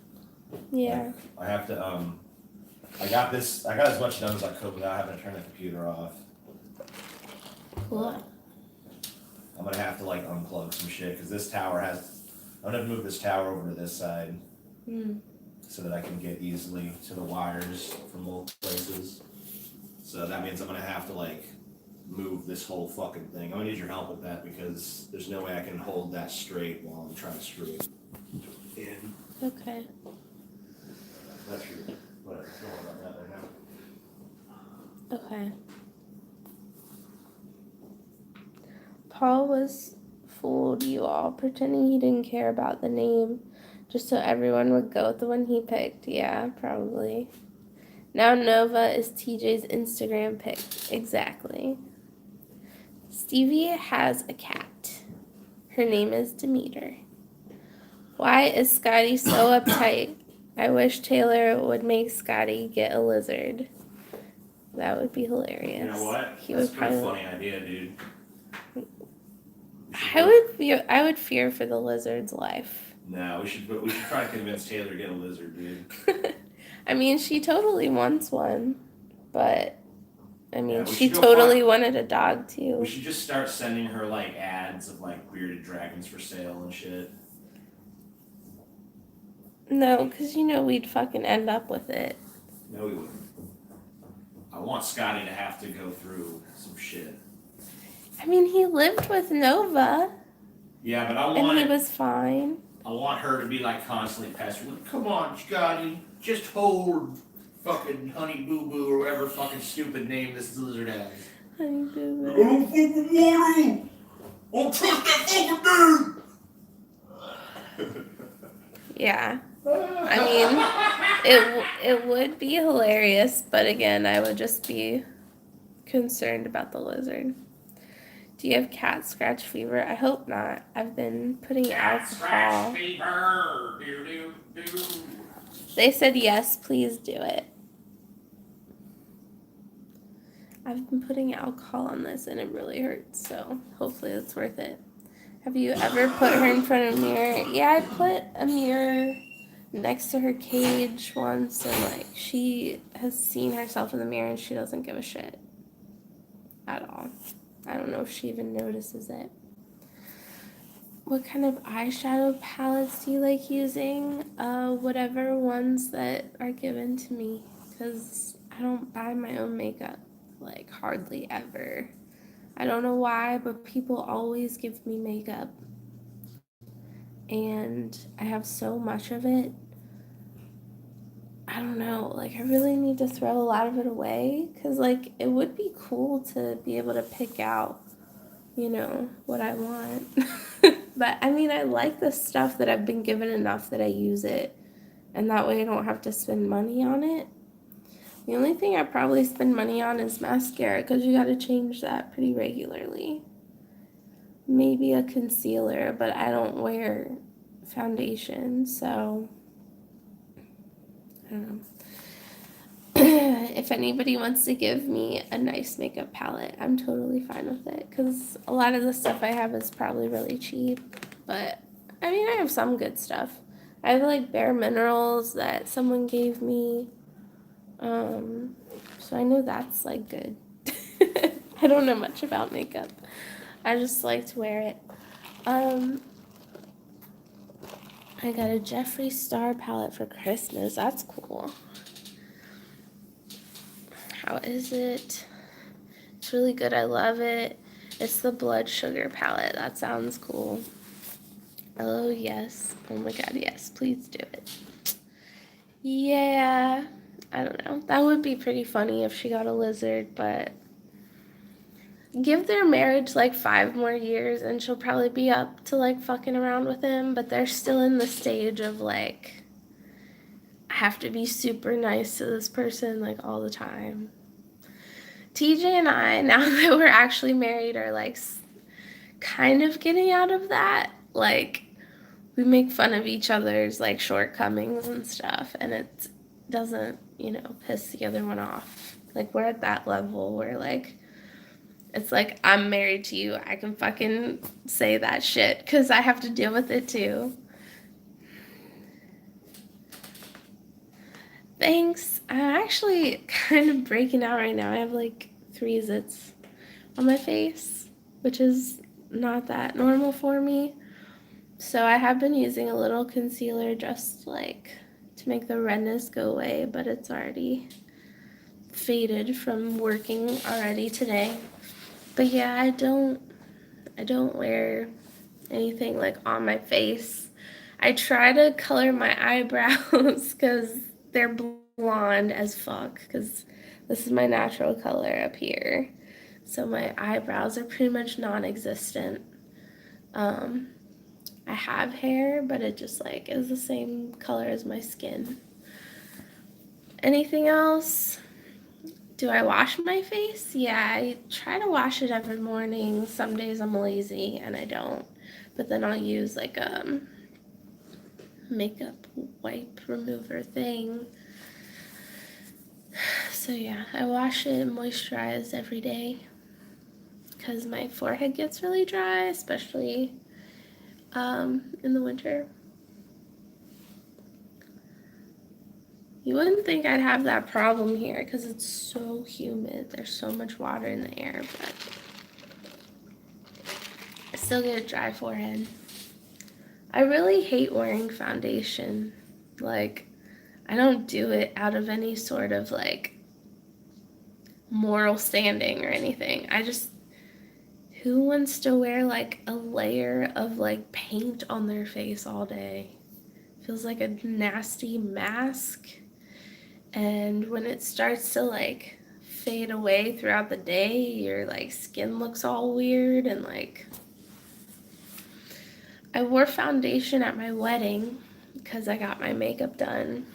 Yeah. I have to, I got as much done as I could without having to turn the computer off. Cool. I'm gonna have to like unplug some shit, because this tower I'm gonna move this tower over to this side so that I can get easily to the wires from multiple places. So that means I'm gonna have to like move this whole fucking thing. I'm gonna need your help with that, because there's no way I can hold that straight while I'm trying to screw it in. Okay. That's true. But don't worry about that right now. Okay. Paul was fooled you all, pretending he didn't care about the name, just so everyone would go with the one he picked. Yeah, probably. Now Nova is TJ's Instagram pic. Exactly. Stevie has a cat. Her name is Demeter. Why is Scotty so uptight? I wish Taylor would make Scotty get a lizard. That would be hilarious. You know what? He That's would a pretty probably. funny idea, dude. I would fear for the lizard's life. No, we should try to convince Taylor to get a lizard, dude. I mean, she totally wants one, but I mean, Yeah, we she should go totally wanted a dog We too. should just start sending her like ads of like bearded dragons for sale and shit. No, because you know we'd fucking end up with it. No, we wouldn't. I want Scotty to have to go through some shit. I mean, he lived with Nova, Yeah, but I and want he was fine. I want her to be like constantly pestering. Like, come on, Scotty, just hold fucking Honey Boo Boo or whatever fucking stupid name this lizard has. Honey Boo I Boo. don't fucking want him. I don't trust that fucking dude. Yeah, I mean, it would be hilarious, but again, I would just be concerned about the lizard. Do you have cat scratch fever? I hope not. I've been putting Cat alcohol. scratch fever. Do, do, do. They said yes, please do it. I've been putting alcohol on this and it really hurts, so hopefully it's worth it. Have you ever put her in front of a mirror? Yeah, I put a mirror next to her cage once, and like she has seen herself in the mirror and she doesn't give a shit at all. I don't know if she even notices it. What kind of eyeshadow palettes do you like using? Whatever ones that are given to me, because I don't buy my own makeup, like hardly ever. I don't know why, but people always give me makeup, and I have so much of it. I don't know, like I really need to throw a lot of it away, because like it would be cool to be able to pick out, you know, what I want. But I mean, I like the stuff that I've been given enough that I use it, and that way I don't have to spend money on it. The only thing I probably spend money on is mascara, because you got to change that pretty regularly. Maybe a concealer, but I don't wear foundation, so I don't know. If anybody wants to give me a nice makeup palette, I'm totally fine with it, because a lot of the stuff I have is probably really cheap, but I mean, I have some good stuff. I have like Bare Minerals that someone gave me, so I know that's like good. I don't know much about makeup. I just like to wear it. I got a Jeffree Star palette for Christmas. That's cool. How is it? It's really good. I love it. It's the Blood Sugar palette. That sounds cool. Oh, yes. Oh my god, yes. Please do it. Yeah. I don't know. That would be pretty funny if she got a lizard, but give their marriage like 5 more years and she'll probably be up to like fucking around with him, but they're still in the stage of like, I have to be super nice to this person like all the time. TJ and I, now that we're actually married, are like kind of getting out of that. Like, we make fun of each other's like shortcomings and stuff, and it doesn't, you know, piss the other one off. Like, we're at that level where like, it's like, I'm married to you. I can fucking say that shit because I have to deal with it too. Thanks. I'm actually kind of breaking out right now. I have like 3 zits on my face, which is not that normal for me. So I have been using a little concealer just like to make the redness go away, but it's already faded from working already today. But yeah, I don't wear anything like on my face. I try to color my eyebrows because they're blonde as fuck, because this is my natural color up here. So my eyebrows are pretty much non-existent. I have hair, but it just like is the same color as my skin. Anything else? Do I wash my face? Yeah, I try to wash it every morning. Some days I'm lazy and I don't. But then I'll use like a makeup wipe remover thing. So yeah, I wash it and moisturize every day because my forehead gets really dry, especially in the winter. You wouldn't think I'd have that problem here because it's so humid. There's so much water in the air, but I still get a dry forehead. I really hate wearing foundation. Like, I don't do it out of any sort of like moral standing or anything. Who wants to wear like a layer of like paint on their face all day? Feels like a nasty mask. And when it starts to like fade away throughout the day, your like skin looks all weird. And like, I wore foundation at my wedding because I got my makeup done,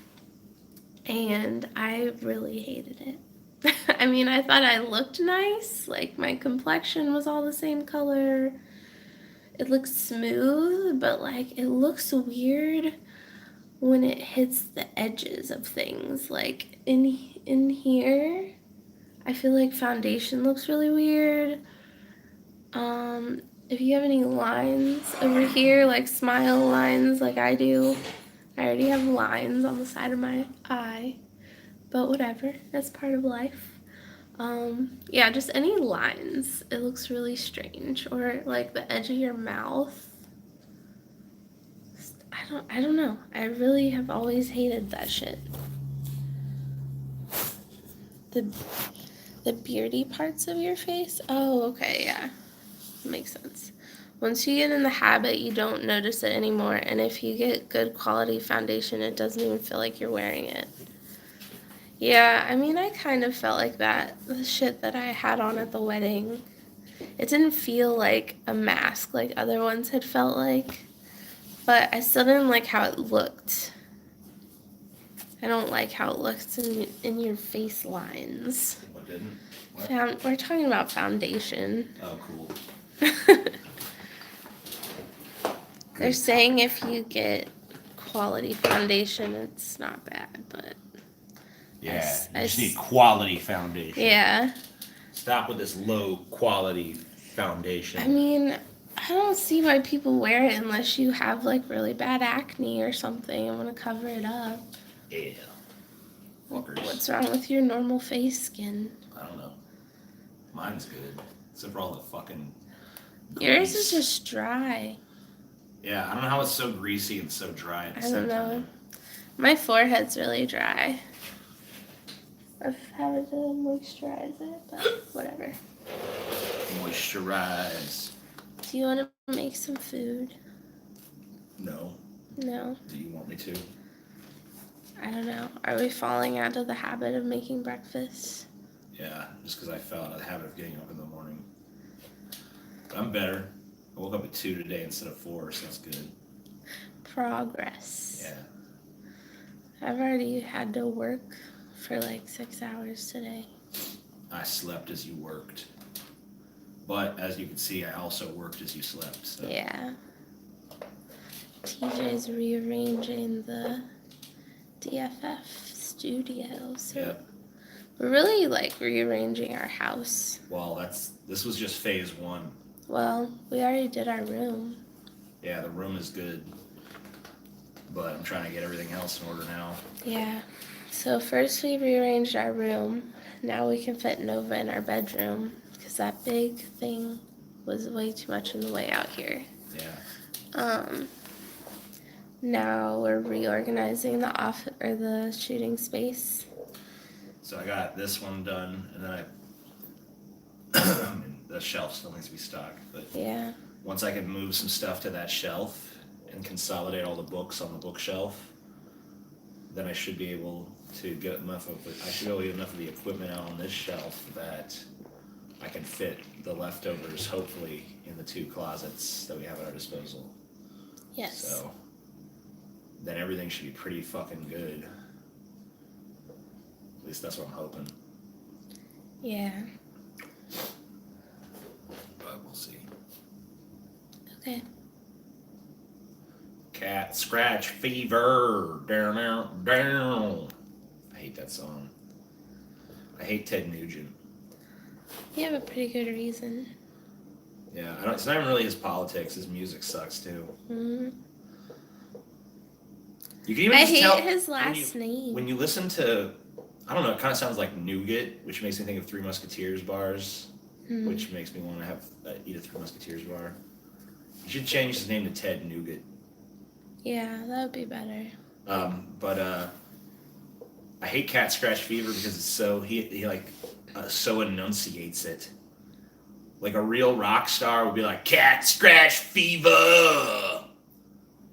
and I really hated it. I mean, I thought I looked nice, like my complexion was all the same color. It looks smooth, but like it looks weird when it hits the edges of things. Like in here, I feel like foundation looks really weird. If you have any lines over here, like smile lines like I do, I already have lines on the side of my eye, but whatever, that's part of life. Yeah, just any lines, it looks really strange. Or like the edge of your mouth. I don't know. I really have always hated that shit. The beardy parts of your face? Oh, okay, yeah. Makes sense. Once you get in the habit, you don't notice it anymore. And if you get good quality foundation, it doesn't even feel like you're wearing it. Yeah, I mean, I kind of felt like that. The shit that I had on at the wedding. It didn't feel like a mask like other ones had felt like. But I still didn't like how it looked. I don't like how it looks in your face lines. What didn't? What? We're talking about foundation. Oh, cool. They're saying if you get quality foundation, it's not bad, but yeah, you just need quality foundation. Yeah. Stop with this low quality foundation. I mean, I don't see why people wear it unless you have like really bad acne or something and want to cover it up. Yeah. Fuckers. What's wrong with your normal face skin? I don't know. Mine's good, except for all the fucking grease. Yours is just dry. Yeah, I don't know how it's so greasy and so dry at the same time. I don't know. My forehead's really dry. I've had to moisturize it, but whatever. Moisturize. Do you want to make some food? No. No. Do you want me to? I don't know. Are we falling out of the habit of making breakfast? Yeah, just because I fell out of the habit of getting up in the morning. But I'm better. I woke up at 2 today instead of 4, so that's good. Progress. Yeah. I've already had to work for like 6 hours today. I slept as you worked. But as you can see, I also worked as you slept. So. Yeah. TJ's rearranging the DFF studio. So Yep. we're really like rearranging our house. Well, this was just phase 1. Well, we already did our room. Yeah, the room is good. But I'm trying to get everything else in order now. Yeah. So first we rearranged our room. Now we can fit Nova in our bedroom because that big thing was way too much in the way out here. Yeah. Now we're reorganizing the shooting space. So I got this one done, and then I mean, the shelf still needs to be stocked, but Yeah. once I can move some stuff to that shelf and consolidate all the books on the bookshelf, then I should be able to get enough of the equipment out on this shelf that I can fit the leftovers, hopefully, in the 2 closets that we have at our disposal. Yes. So then everything should be pretty fucking good. At least that's what I'm hoping. Yeah. But we'll see. Okay. Cat Scratch Fever. Down, down, down. I hate that song. I hate Ted Nugent. You have a pretty good reason. Yeah, it's not even really his politics. His music sucks too. Mm-hmm. You can even I just hate tell his last name. when you listen to, I don't know, it kind of sounds like nougat, which makes me think of Three Musketeers bars, which makes me want to have eat a Three Musketeers bar. You should change his name to Ted Nougat. Yeah, that would be better. But I hate Cat Scratch Fever because it's so he so enunciates it. Like a real rock star would be like Cat Scratch Fever.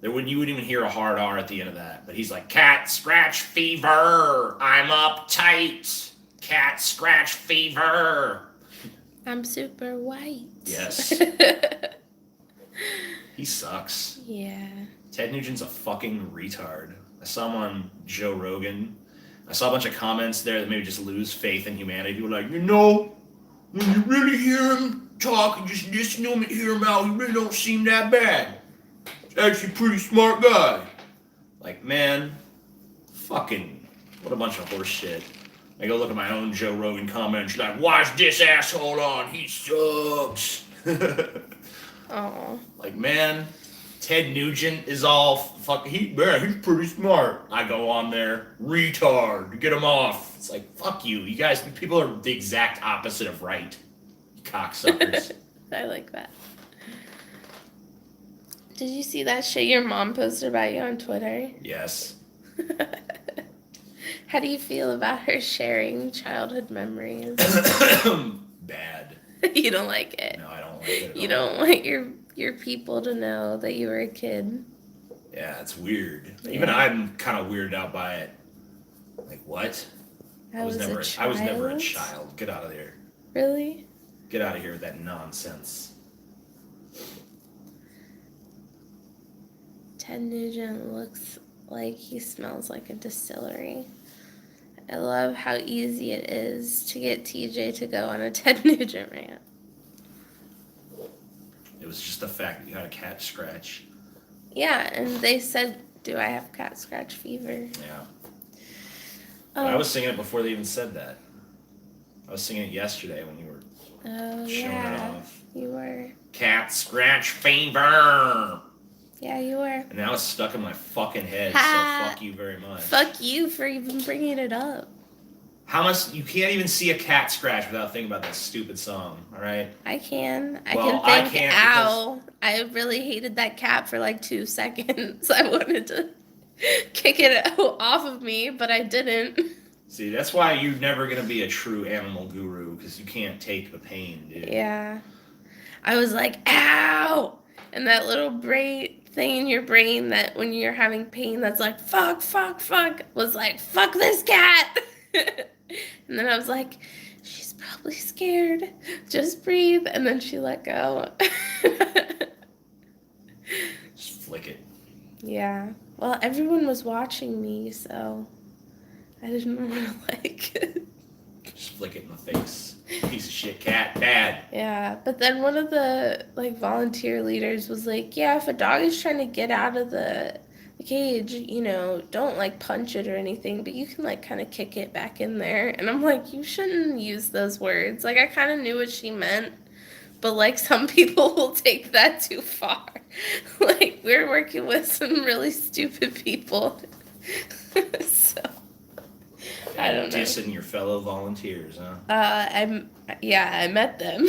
You wouldn't even hear a hard R at the end of that. But he's like, Cat Scratch Fever. I'm uptight. Cat Scratch Fever. I'm super white. Yes. He sucks. Yeah. Ted Nugent's a fucking retard. I saw him on Joe Rogan. I saw a bunch of comments there that maybe just lose faith in humanity. People were like, when you really hear him talk and just listen to him and hear him out, he really don't seem that bad. He's actually a pretty smart guy. Like, man, fucking, what a bunch of horse shit. I go look at my own Joe Rogan comments, like, why's this asshole on? He sucks. Oh. Like, man, Ted Nugent is all fucking, he's pretty smart. I go on there, retard, get him off. It's like, fuck you. You guys, people are the exact opposite of right. You cocksuckers. I like that. Did you see that shit your mom posted about you on Twitter? Yes. How do you feel about her sharing childhood memories? Bad. You don't like it? No, I don't like it at You all. don't want your people to know that you were a kid? Yeah, it's weird. Yeah. Even I'm kind of weirded out by it. Like, what? I was never a child. Get out of there. Really? Get out of here with that nonsense. Ted Nugent looks like he smells like a distillery. I love how easy it is to get TJ to go on a Ted Nugent rant. It was just the fact that you had a cat scratch. Yeah, and they said, do I have cat scratch fever? Yeah. But I was singing it before they even said that. I was singing it yesterday when you were showing it off. You were. Cat scratch fever. Yeah, you were. And now it's stuck in my fucking head, so fuck you very much. Fuck you for even bringing it up. How much, you can't even see a cat scratch without thinking about that stupid song, alright? I can. Well, I I can think, can't ow. I really hated that cat for like 2 seconds. I wanted to kick it off of me, but I didn't. See, that's why you're never going to be a true animal guru, because you can't take the pain, dude. Yeah. I was like, ow! And that little thing in your brain that when you're having pain that's like, fuck, fuck, fuck, was like, fuck this cat! And then I was like, she's probably scared. Just breathe. And then she let go. Just flick it. Yeah. Well, everyone was watching me, so I didn't want to, like... Just flick it in the face. Piece of shit cat. Bad. Yeah, but then one of the, like, volunteer leaders was like, yeah, if a dog is trying to get out of the cage, you know, don't, like, punch it or anything, but you can, like, kind of kick it back in there. And I'm like, you shouldn't use those words. Like, I kind of knew what she meant, but, like, some people will take that too far. Like, we're working with some really stupid people. So, I don't know. Dissing your fellow volunteers, huh? I met them.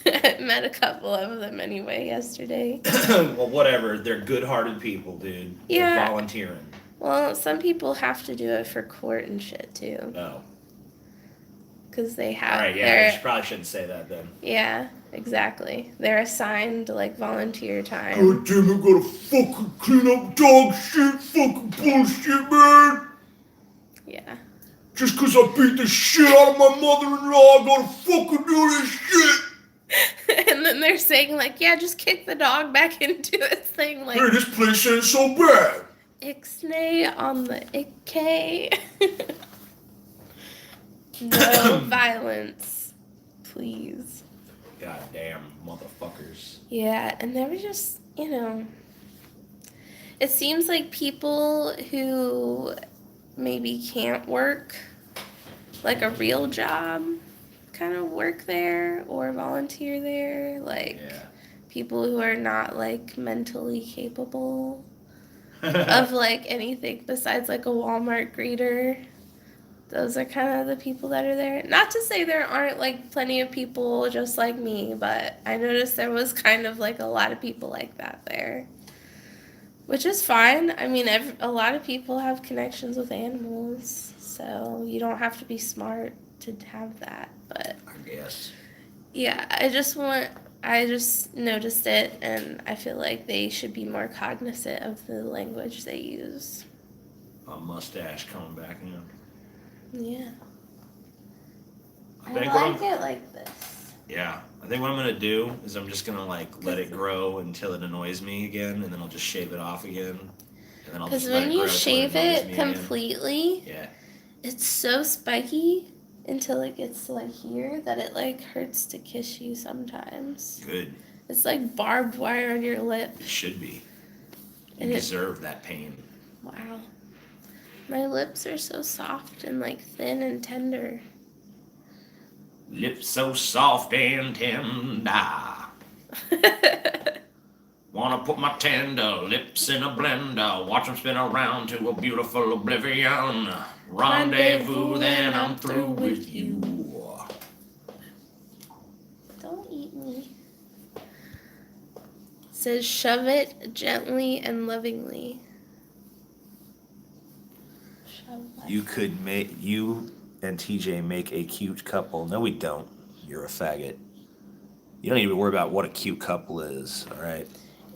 I met a couple of them anyway yesterday. Well, whatever. They're good-hearted people, dude. Yeah. They're volunteering. Well, some people have to do it for court and shit too. Oh. Because they have. All right, yeah, you probably shouldn't say that then. Yeah, exactly. They're assigned like volunteer time. God damn it, gotta fucking clean up dog shit, fucking bullshit, man. Yeah. Just cause I beat the shit out of my mother-in-law, I gotta fucking do this shit. And then they're saying like, yeah, just kick the dog back into its thing. Like, hey, this place ain't so bad. Ixnay on the IK. No violence, please. Goddamn motherfuckers. Yeah, and they were just, you know, it seems like people who maybe can't work like a real job kind of work there or volunteer there, like people who are not like mentally capable of like anything besides like a Walmart greeter. Those are kind of the people that are there. Not to say there aren't like plenty of people just like me, but I noticed there was kind of like a lot of people like that there. Which is fine. I mean, a lot of people have connections with animals, so you don't have to be smart to have that. But I guess. Yeah, I just noticed it, and I feel like they should be more cognizant of the language they use. A mustache coming back in. Yeah. I think like it like this. Yeah. I think what I'm going to do is I'm just going to, like, let it grow until it annoys me again, and then I'll just shave it off again. And then I'll Because just let when it you grow till it shave annoys it me again. completely, Yeah. it's so spiky until it gets to, like, here that it, like, hurts to kiss you sometimes. Good. It's like barbed wire on your lip. It should be. You And deserve that pain. Wow. My lips are so soft and, like, thin and tender. Lips so soft and tender. Wanna put my tender lips in a blender, watch them spin around to a beautiful oblivion. Rendezvous, then I'm through with you. Don't eat me. It says shove it gently and lovingly. Shove my You and TJ make a cute couple. No, we don't. You're a faggot. You don't even worry about what a cute couple is, all right?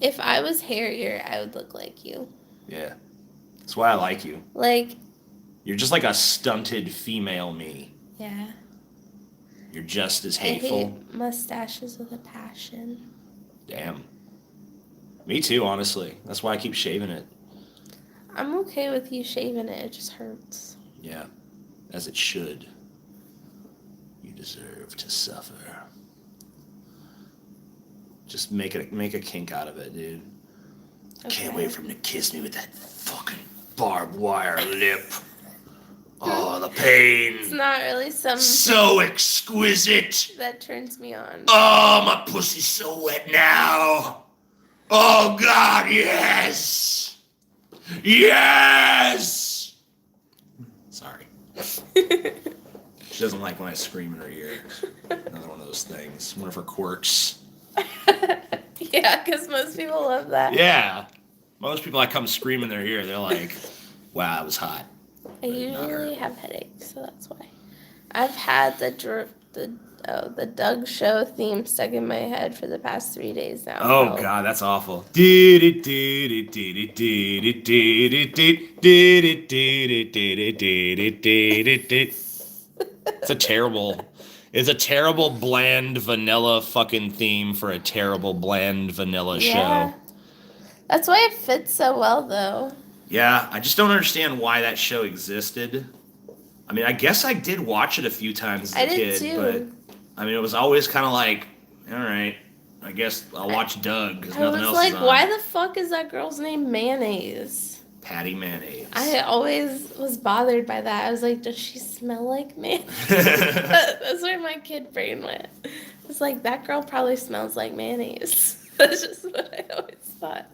If I was hairier, I would look like you. Yeah. That's why I like you. Like, You're just like a stunted female me. yeah. You're just as I hateful. hate mustaches with a passion. Damn. Me too, honestly. That's why I keep shaving it. I'm okay with you shaving it. It just hurts. Yeah. As it should. You deserve to suffer. Just make a kink out of it, dude. Okay. Can't wait for him to kiss me with that fucking barbed wire lip. Oh, the pain. It's not really something So exquisite. that turns me on. Oh, my pussy's so wet now. Oh, God, yes. Yes. Sorry. She doesn't like when I scream in her ear. Another one of those things. One of her quirks. Yeah, because most people love that. Yeah. Most people I come scream in their ear, they're like, wow, it was hot. I usually have headaches, so that's why. I've had the Doug Show theme stuck in my head for the past 3 days now. Oh, God, that's awful. It's a terrible bland vanilla fucking theme for a terrible bland vanilla Yeah. show. That's why it fits so well, though. Yeah, I just don't understand why that show existed. I mean, I guess I did watch it a few times as a I did kid, too. but I mean, it was always kind of like, all right, I guess I'll watch Doug because I nothing was else like, is on. why the fuck is that girl's name Mayonnaise? Patty Mayonnaise. I always was bothered by that. I was like, does she smell like mayonnaise? That's where my kid brain went. It's like, that girl probably smells like mayonnaise. That's just what I always thought.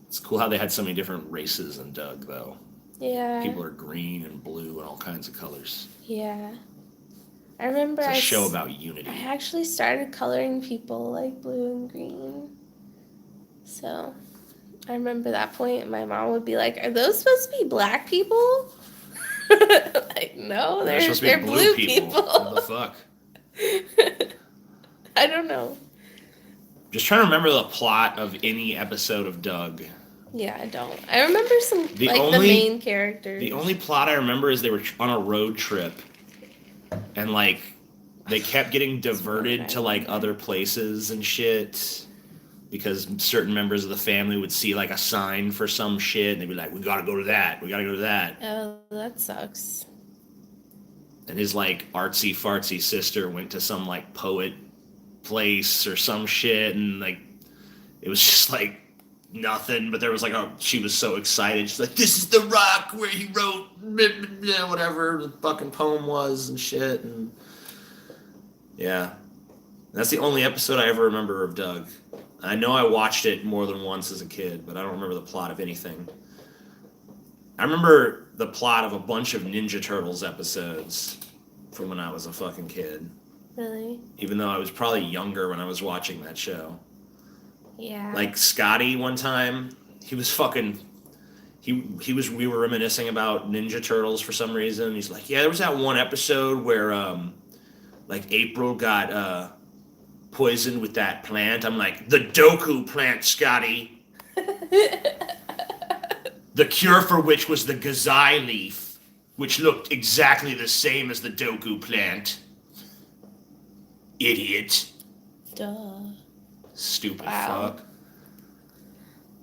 It's cool how they had so many different races in Doug, though. Yeah. People are green and blue and all kinds of colors. Yeah. I remember It's a show about unity. I actually started coloring people like blue and green. So I remember that point, my mom would be like, are those supposed to be black people? Like, no, they're supposed to be blue people. What the fuck? I don't know. Just trying to remember the plot of any episode of Doug. Yeah, I don't. I remember some, The the main characters. The only plot I remember is they were on a road trip. And, like, they kept getting diverted to, like, other places and shit. Because certain members of the family would see, like, a sign for some shit. And they'd be like, we gotta go to that. We gotta go to that. Oh, that sucks. And his, like, artsy-fartsy sister went to some, like, poet place or some shit. And, like, it was just, like, nothing. But there was, like, she was so excited. She's like, this is the rock where he wrote whatever the fucking poem was and shit. And, yeah. That's the only episode I ever remember of Doug. I know I watched it more than once as a kid, but I don't remember the plot of anything. I remember the plot of a bunch of Ninja Turtles episodes from when I was a fucking kid. Really? Even though I was probably younger when I was watching that show. Yeah. Like Scotty one time, he was fucking... we were reminiscing about Ninja Turtles for some reason. He's like, yeah, there was that one episode where, like, April got, poisoned with that plant. I'm like, the Doku plant, Scotty. The cure for which was the Gazai leaf, which looked exactly the same as the Doku plant. idiot. Duh. Stupid Wow. fuck.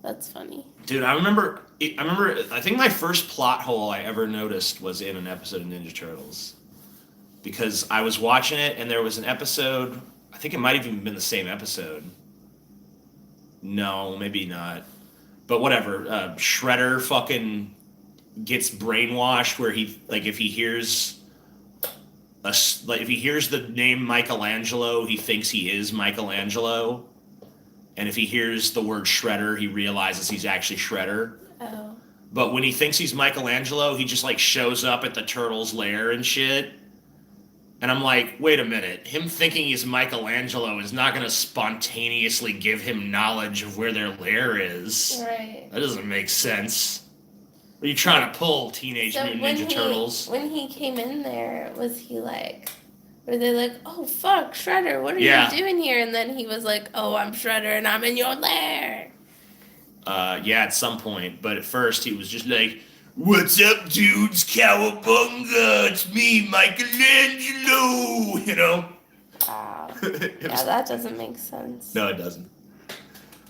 That's funny. Dude, I remember, I think my first plot hole I ever noticed was in an episode of Ninja Turtles. Because I was watching it, and there was an episode, I think it might have even been the same episode. No, maybe not. But whatever, Shredder fucking gets brainwashed where he, like, if he hears if he hears the name Michelangelo, he thinks he is Michelangelo. And if he hears the word Shredder, he realizes he's actually Shredder. Oh. But when he thinks he's Michelangelo, he just like shows up at the turtle's lair and shit. And I'm like, wait a minute. Him thinking he's Michelangelo is not going to spontaneously give him knowledge of where their lair is. Right. That doesn't make sense. What are you trying to pull, Teenage Mutant Ninja Turtles? When he came in there, was he like, were they like, oh fuck, Shredder, what are Yeah. you doing here? And then he was like, oh, I'm Shredder and I'm in your lair. Yeah, at some point. But at first he was just like, what's up, dudes? Cowabunga! It's me, Michelangelo! You know? Wow. It Yeah, was- that doesn't make sense. No, it doesn't.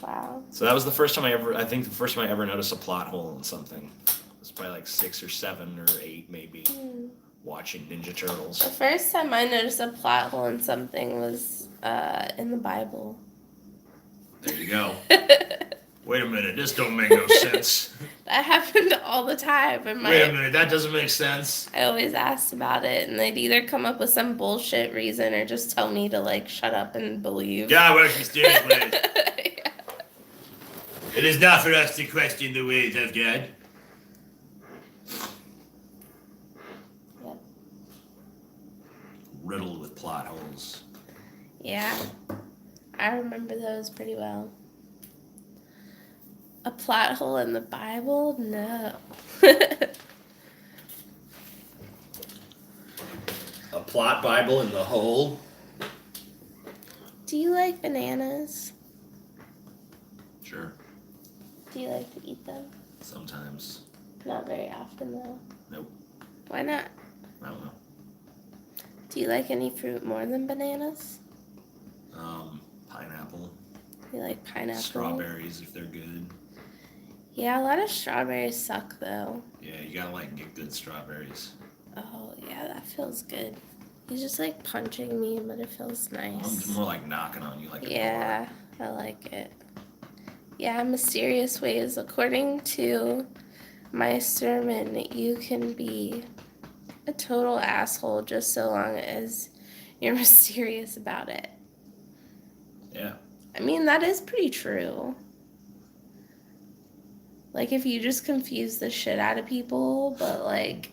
Wow. So that was the first time I think the first time I ever noticed a plot hole in something. It was probably like 6 or 7 or 8 maybe, watching Ninja Turtles. The first time I noticed a plot hole in something was in the Bible. There you go. Wait a minute, this don't make no sense. That happened all the time. In Wait a minute, that doesn't make sense. I always asked about it, and they'd either come up with some bullshit reason or just tell me to like shut up and believe. God works mysterious ways. Yeah. It is not for us to question the ways of God. Yep. Riddled with plot holes. Yeah, I remember those pretty well. A plot hole in the Bible? No. A plot Bible in the hole. Do you like bananas? Sure. Do you like to eat them? Sometimes. Not very often, though. Nope. Why not? I don't know. Do you like any fruit more than bananas? Pineapple. You like pineapple? Strawberries if they're good. Yeah, a lot of strawberries suck, though. Yeah, you gotta like get good strawberries. Oh, yeah, that feels good. He's just like punching me, but it feels nice. I'm more like knocking on you like a Yeah, I like it. Yeah, mysterious ways. According to my sermon, you can be a total asshole just so long as you're mysterious about it. Yeah. I mean, that is pretty true. Like, if you just confuse the shit out of people, but like,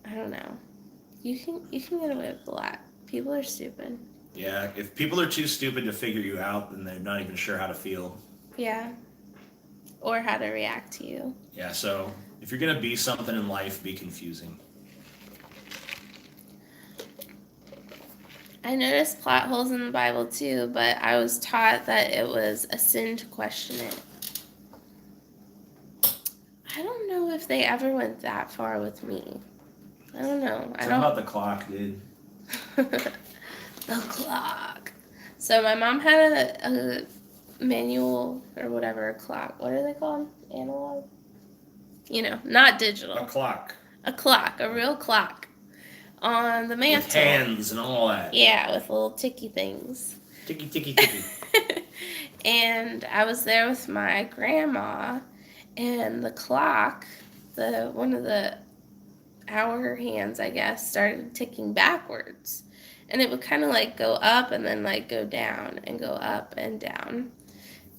I don't know. You can get away with a lot. People are stupid. Yeah, if people are too stupid to figure you out, then they're not even sure how to feel. Yeah. Or how to react to you. Yeah, so if you're gonna be something in life, be confusing. I noticed plot holes in the Bible too, but I was taught that it was a sin to question it. I don't know if they ever went that far with me. I don't know. Tell about the clock, dude. The clock. So my mom had a manual or whatever, a clock. What are they called? Analog? You know, not digital. A clock. A clock, a real clock. On the mantle. With hands and all that. Yeah, with little ticky things. Ticky, ticky, ticky. And I was there with my grandma, and the clock, one of the hour hands, I guess, started ticking backwards. And it would kind of like go up and then like go down and go up and down.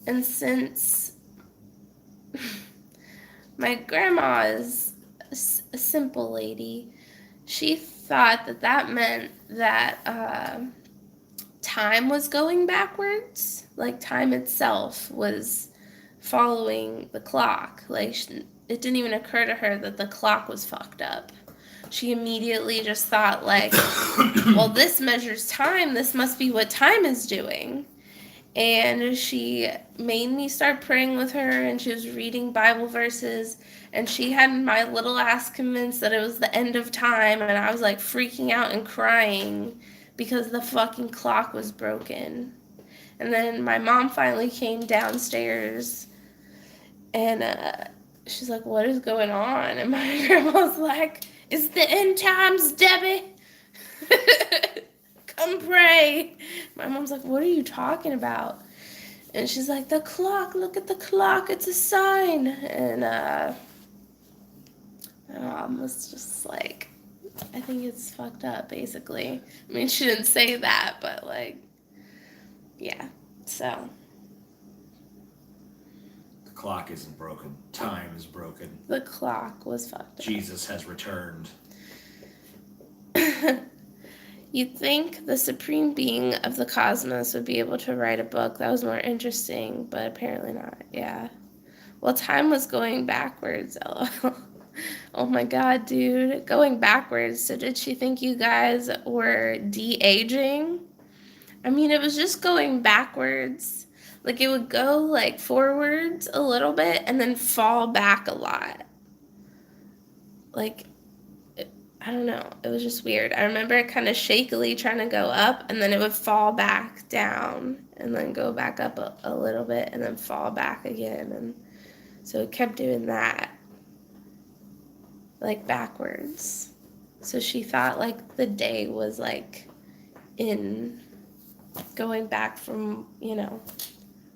And since my grandma is a simple lady, she thought that meant that time was going backwards. Like time itself was following the clock. Like it didn't even occur to her that the clock was fucked up. She immediately just thought like, well, this measures time. This must be what time is doing. And she made me start praying with her, and she was reading Bible verses, and she had my little ass convinced that it was the end of time, and I was like freaking out and crying because the fucking clock was broken. And then my mom finally came downstairs and she's like, what is going on? And my grandma's like, it's the end times, Debbie. Come pray. My mom's like, what are you talking about? And she's like, the clock, look at the clock, it's a sign. And my mom was just like, I think it's fucked up, basically. I mean, she didn't say that, but like, yeah, so. The clock isn't broken. Time is broken. The clock was fucked up. Jesus has returned. You'd think the supreme being of the cosmos would be able to write a book that was more interesting, but apparently not. Yeah. Well, time was going backwards, lol. Oh my god, dude. Going backwards. So did she think you guys were de-aging? I mean, it was just going backwards. Like, it would go, like, forwards a little bit and then fall back a lot. Like, I don't know. It was just weird. I remember it kind of shakily trying to go up, and then it would fall back down, and then go back up a little bit, and then fall back again. And so it kept doing that, like, backwards. So she thought, like, the day was, like, in going back from, you know,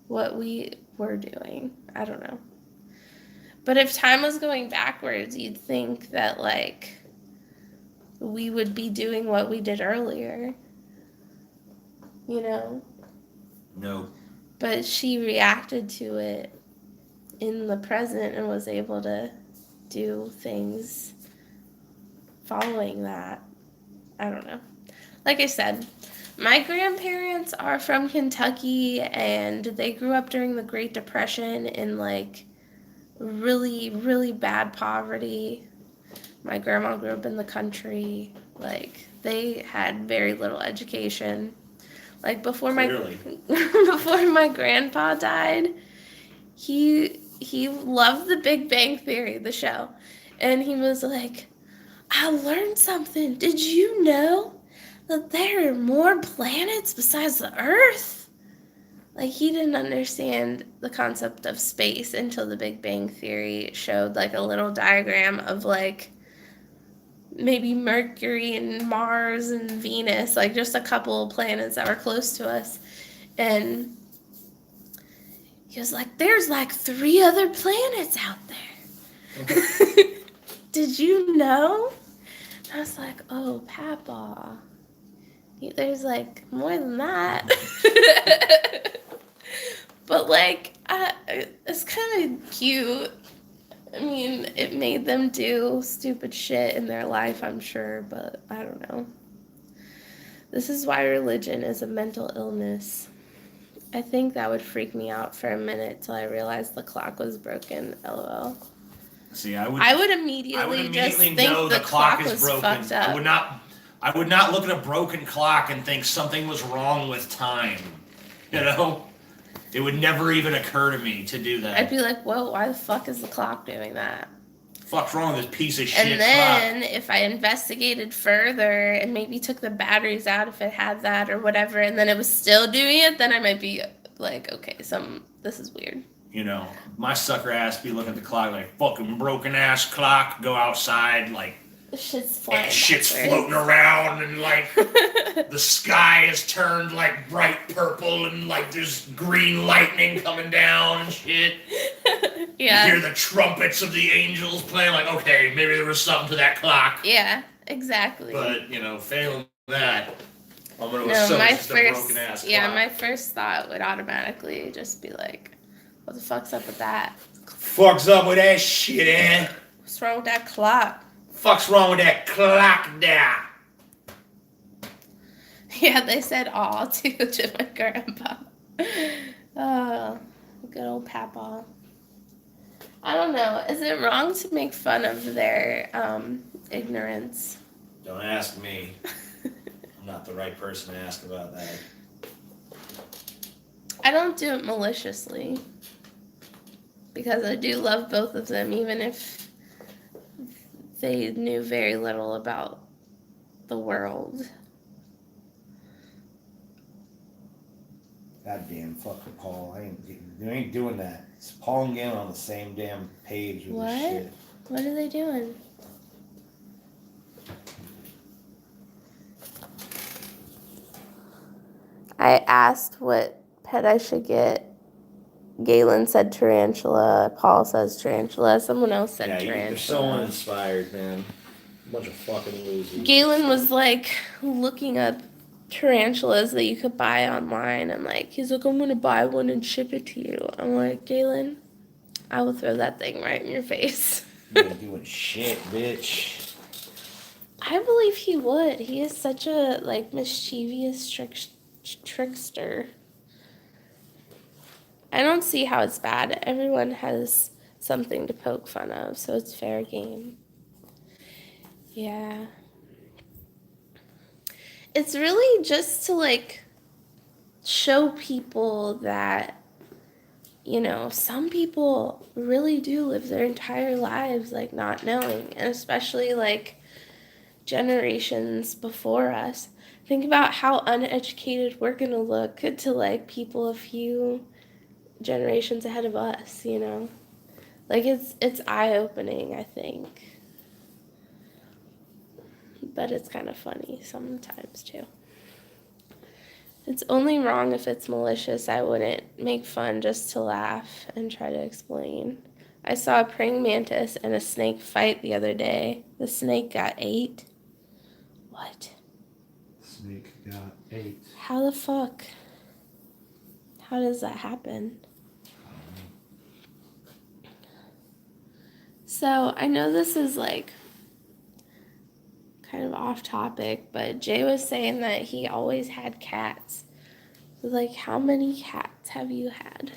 what we were doing. I don't know. But if time was going backwards, you'd think that, like, we would be doing what we did earlier, you know? No. But she reacted to it in the present and was able to do things following that. I don't know. Like I said, my grandparents are from Kentucky, and they grew up during the Great Depression in, like, really, really bad poverty. My grandma grew up in the country. Like, they had very little education. Like, before before my grandpa died, he loved The Big Bang Theory, the show. And he was like, I learned something. Did you know that there are more planets besides the Earth? Like, he didn't understand the concept of space until The Big Bang Theory showed, like, a little diagram of, like, maybe Mercury and Mars and Venus, like, just a couple of planets that were close to us. And he was like, there's, like, 3 other planets out there. Did you know? And I was like, oh, Papa. There's, like, more than that. But, like, it's kind of cute. I mean, it made them do stupid shit in their life, I'm sure, but I don't know. This is why religion is a mental illness. I think that would freak me out for a minute till I realized the clock was broken, lol. See, I would immediately just think know the clock was broken. fucked up. I would not look at a broken clock and think something was wrong with time. You know? It would never even occur to me to do that. I'd be like, whoa, why the fuck is the clock doing that? Fuck's wrong with this piece of shit And then clock? if I investigated further and maybe took the batteries out if it had that or whatever, and then it was still doing it, then I might be like, okay, this is weird. You know, my sucker ass be looking at the clock like, fucking broken ass clock, go outside, like, Shit's flying. shit's floating around, and like the sky is turned like bright purple, and like there's green lightning coming down and shit. Yeah. You hear the trumpets of the angels playing, like, okay, maybe there was something to that clock. Yeah, exactly. But, you know, failing that, I'm going to assume it's just a broken ass clock. Yeah, my first thought would automatically just be like, what the fuck's up with that? Fuck's up with that shit, eh? What's wrong with that clock? Fuck's wrong with that clock there? Yeah, they said aw too to my grandpa. Oh, good old Papa. I don't know. Is it wrong to make fun of their ignorance? Don't ask me. I'm not the right person to ask about that. I don't do it maliciously. Because I do love both of them, even if they knew very little about the world. Goddamn fucking Paul. You ain't doing that. It's Paul and Galen on the same damn page with this What? shit. What are they doing? I asked what pet I should get. Galen said tarantula. Paul says tarantula. Someone else said tarantula. You're so uninspired, man. Bunch of fucking losers. Galen was like looking up tarantulas that you could buy online, and like he's like, I'm gonna buy one and ship it to you. I'm like, Galen, I will throw that thing right in your face. You ain't doing shit, bitch. I believe he would. He is such a like mischievous trickster. I don't see how it's bad. Everyone has something to poke fun of, so it's fair game. Yeah. It's really just to like show people that, you know, some people really do live their entire lives like not knowing, and especially like generations before us. Think about how uneducated we're gonna look to like people a few generations ahead of us, you know? Like it's eye-opening, I think. But it's kind of funny sometimes too. It's only wrong if it's malicious. I wouldn't make fun just to laugh and try to explain. I saw a praying mantis and a snake fight the other day. The snake got ate. What? Snake got ate. How the fuck? How does that happen? So I know this is like kind of off topic, but Jay was saying that he always had cats. Like, how many cats have you had?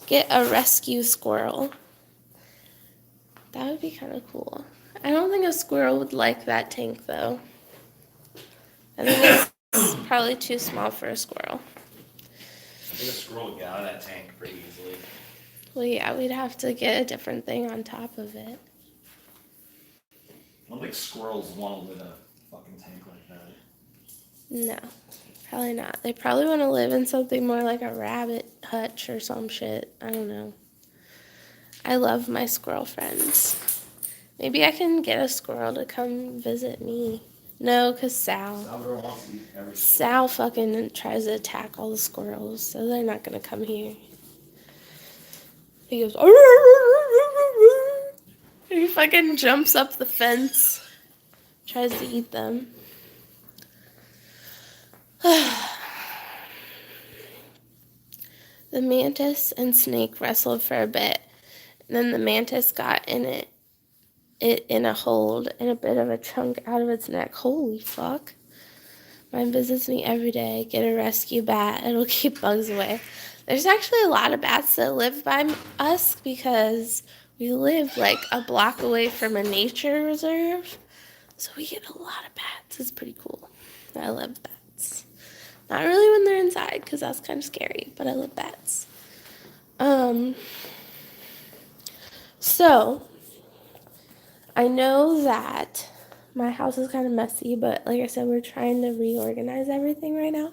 Get a rescue squirrel. That would be kind of cool. I don't think a squirrel would like that tank, though. I think it's probably too small for a squirrel. I think a squirrel would get out of that tank pretty easily. Well, yeah, we'd have to get a different thing on top of it. I don't think squirrels want to live in a fucking tank like that. No, probably not. They probably want to live in something more like a rabbit hutch or some shit. I don't know. I love my squirrel friends. Maybe I can get a squirrel to come visit me. No, because Salvador wants to eat every Sal fucking tries to attack all the squirrels, so they're not going to come here. He goes, he fucking jumps up the fence, tries to eat them. The mantis and snake wrestled for a bit, and then the mantis got it in a hold and a bit of a chunk out of its neck. Holy fuck. Mine visits me every day. Get a rescue bat. It'll keep bugs away. There's actually a lot of bats that live by us because we live like a block away from a nature reserve. So we get a lot of bats. It's pretty cool. I love bats. Not really when they're inside because that's kind of scary, but I love bats. So I know that my house is kind of messy, but like I said, we're trying to reorganize everything right now.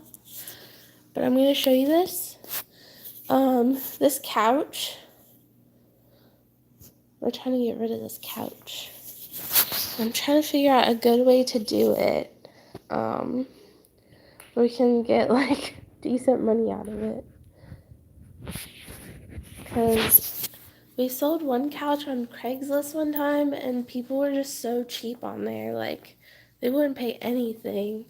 But I'm going to show you this. This couch. We're trying to get rid of this couch. I'm trying to figure out a good way to do it. We can get like decent money out of it. Because we sold one couch on Craigslist one time and people were just so cheap on there. Like, they wouldn't pay anything.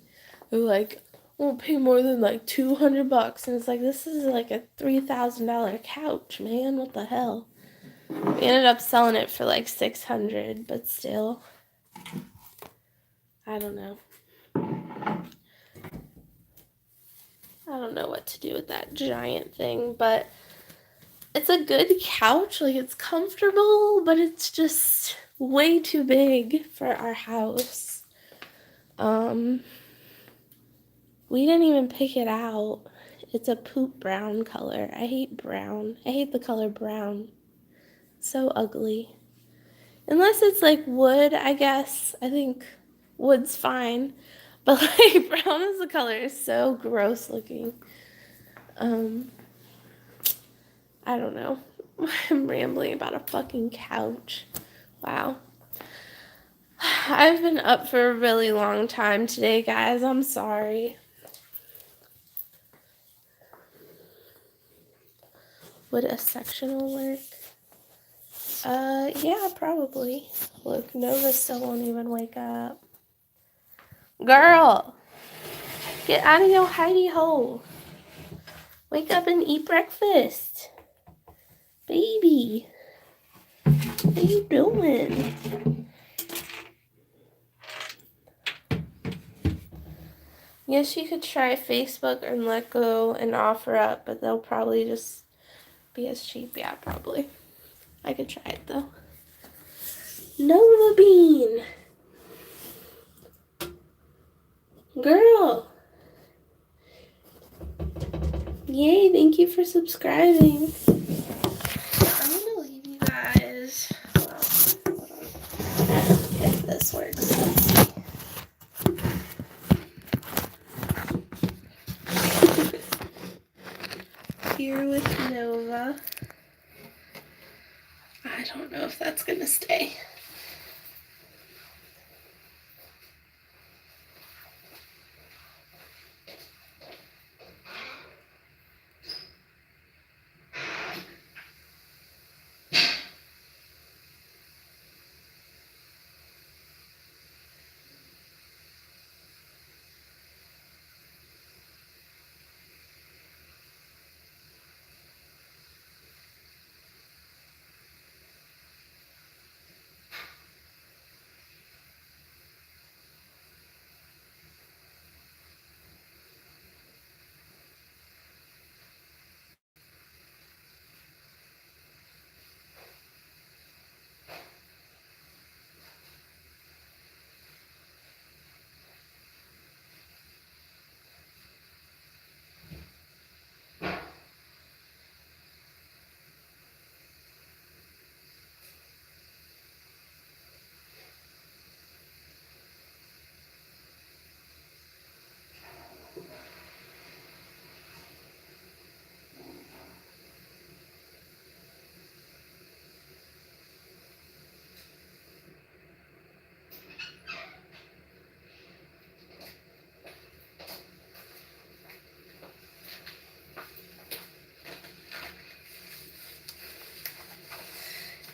They were like, won't pay more than like $200. And it's like, this is like a $3,000 couch, man. What the hell? We ended up selling it for like $600, but still, I don't know. I don't know what to do with that giant thing, but it's a good couch. Like, it's comfortable, but it's just way too big for our house. We didn't even pick it out. It's a poop brown color. I hate brown. I hate the color brown. It's so ugly. Unless it's like wood, I guess. I think wood's fine. But like brown as the color is so gross looking. I don't know. I'm rambling about a fucking couch. Wow. I've been up for a really long time today, guys. I'm sorry. Would a sectional work? Yeah, probably. Look, Nova still won't even wake up. Girl, get out of your hidey hole. Wake up and eat breakfast. Baby, what are you doing? Yes, you could try Facebook or Letgo and OfferUp, but they'll probably just be as cheap. Yeah, probably. I could try it though. Nova Bean. Girl. Yay, thank you for subscribing. I'm gonna leave you guys. Hold on. If this works. Let's see. Here with Nova. I don't know if that's gonna stay.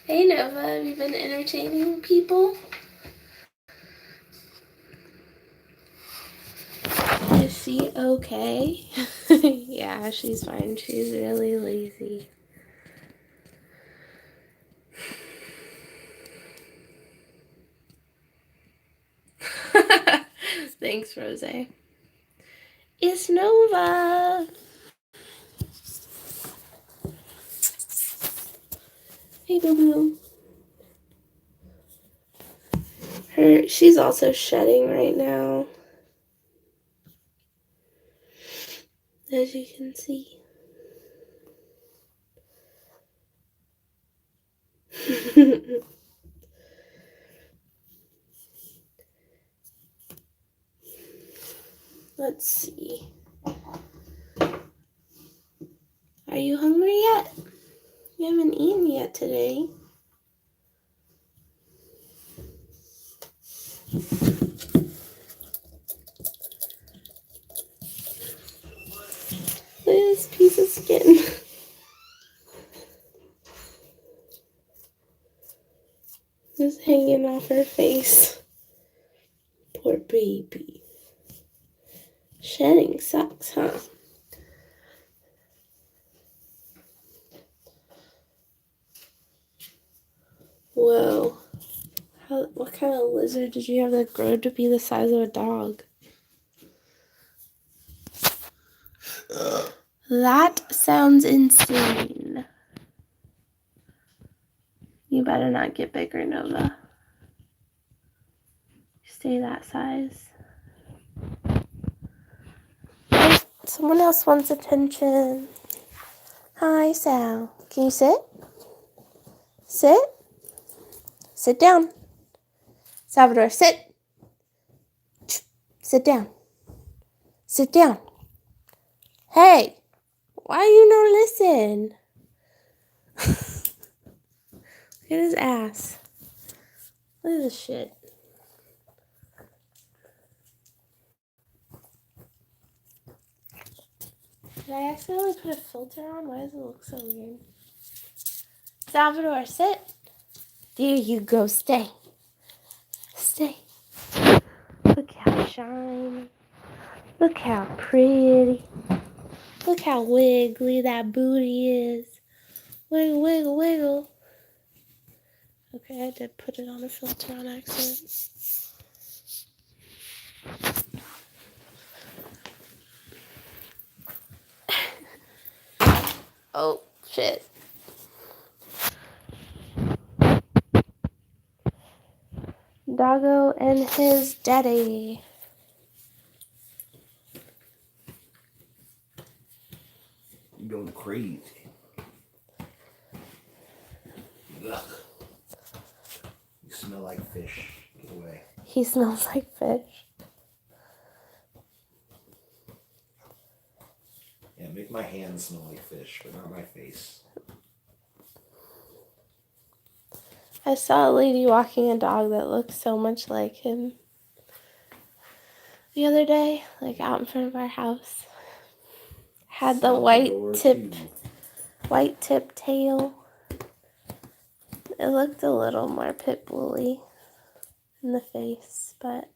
Hey Nova, have you been entertaining people? Is she okay? Yeah, she's fine. She's really lazy. Thanks, Rose. It's Nova. Hey, boo boo. She's also shedding right now, as you can see. Let's see. Are you hungry yet? You haven't eaten yet today. Look at this piece of skin. Just hanging off her face. Poor baby. Shedding sucks, huh? Whoa. What kind of lizard did you have that grow to be the size of a dog? That sounds insane. You better not get bigger, Nova. Stay that size. Someone else wants attention. Hi, Sal. Can you sit? Sit? Sit down. Salvador, sit. Sit down. Sit down. Hey, why you not listen? Look at his ass. Look at this shit. Did I accidentally put a filter on? Why does it look so weird? Salvador, sit. There you go. Stay. Stay. Look how shiny. Look how pretty. Look how wiggly that booty is. Wiggle, wiggle, wiggle. Okay, I did put it on a filter on accident. Oh, shit. Doggo and his daddy. You're going crazy. Ugh. You smell like fish. Get away. He smells like fish. Yeah, make my hands smell like fish, but not my face. I saw a lady walking a dog that looked so much like him the other day, like out in front of our house. Had the white tip tail. It looked a little more pit bully in the face, but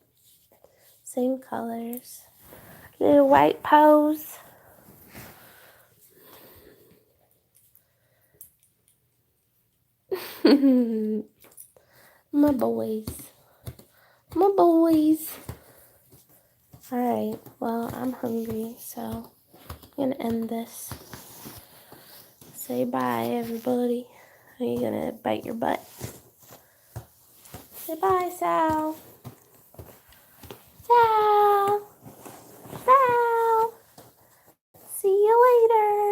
same colors. Little white pose. My boys. My boys. Alright, well, I'm hungry, so I'm gonna end this. Say bye, everybody. Are you gonna bite your butt? Say bye, Sal.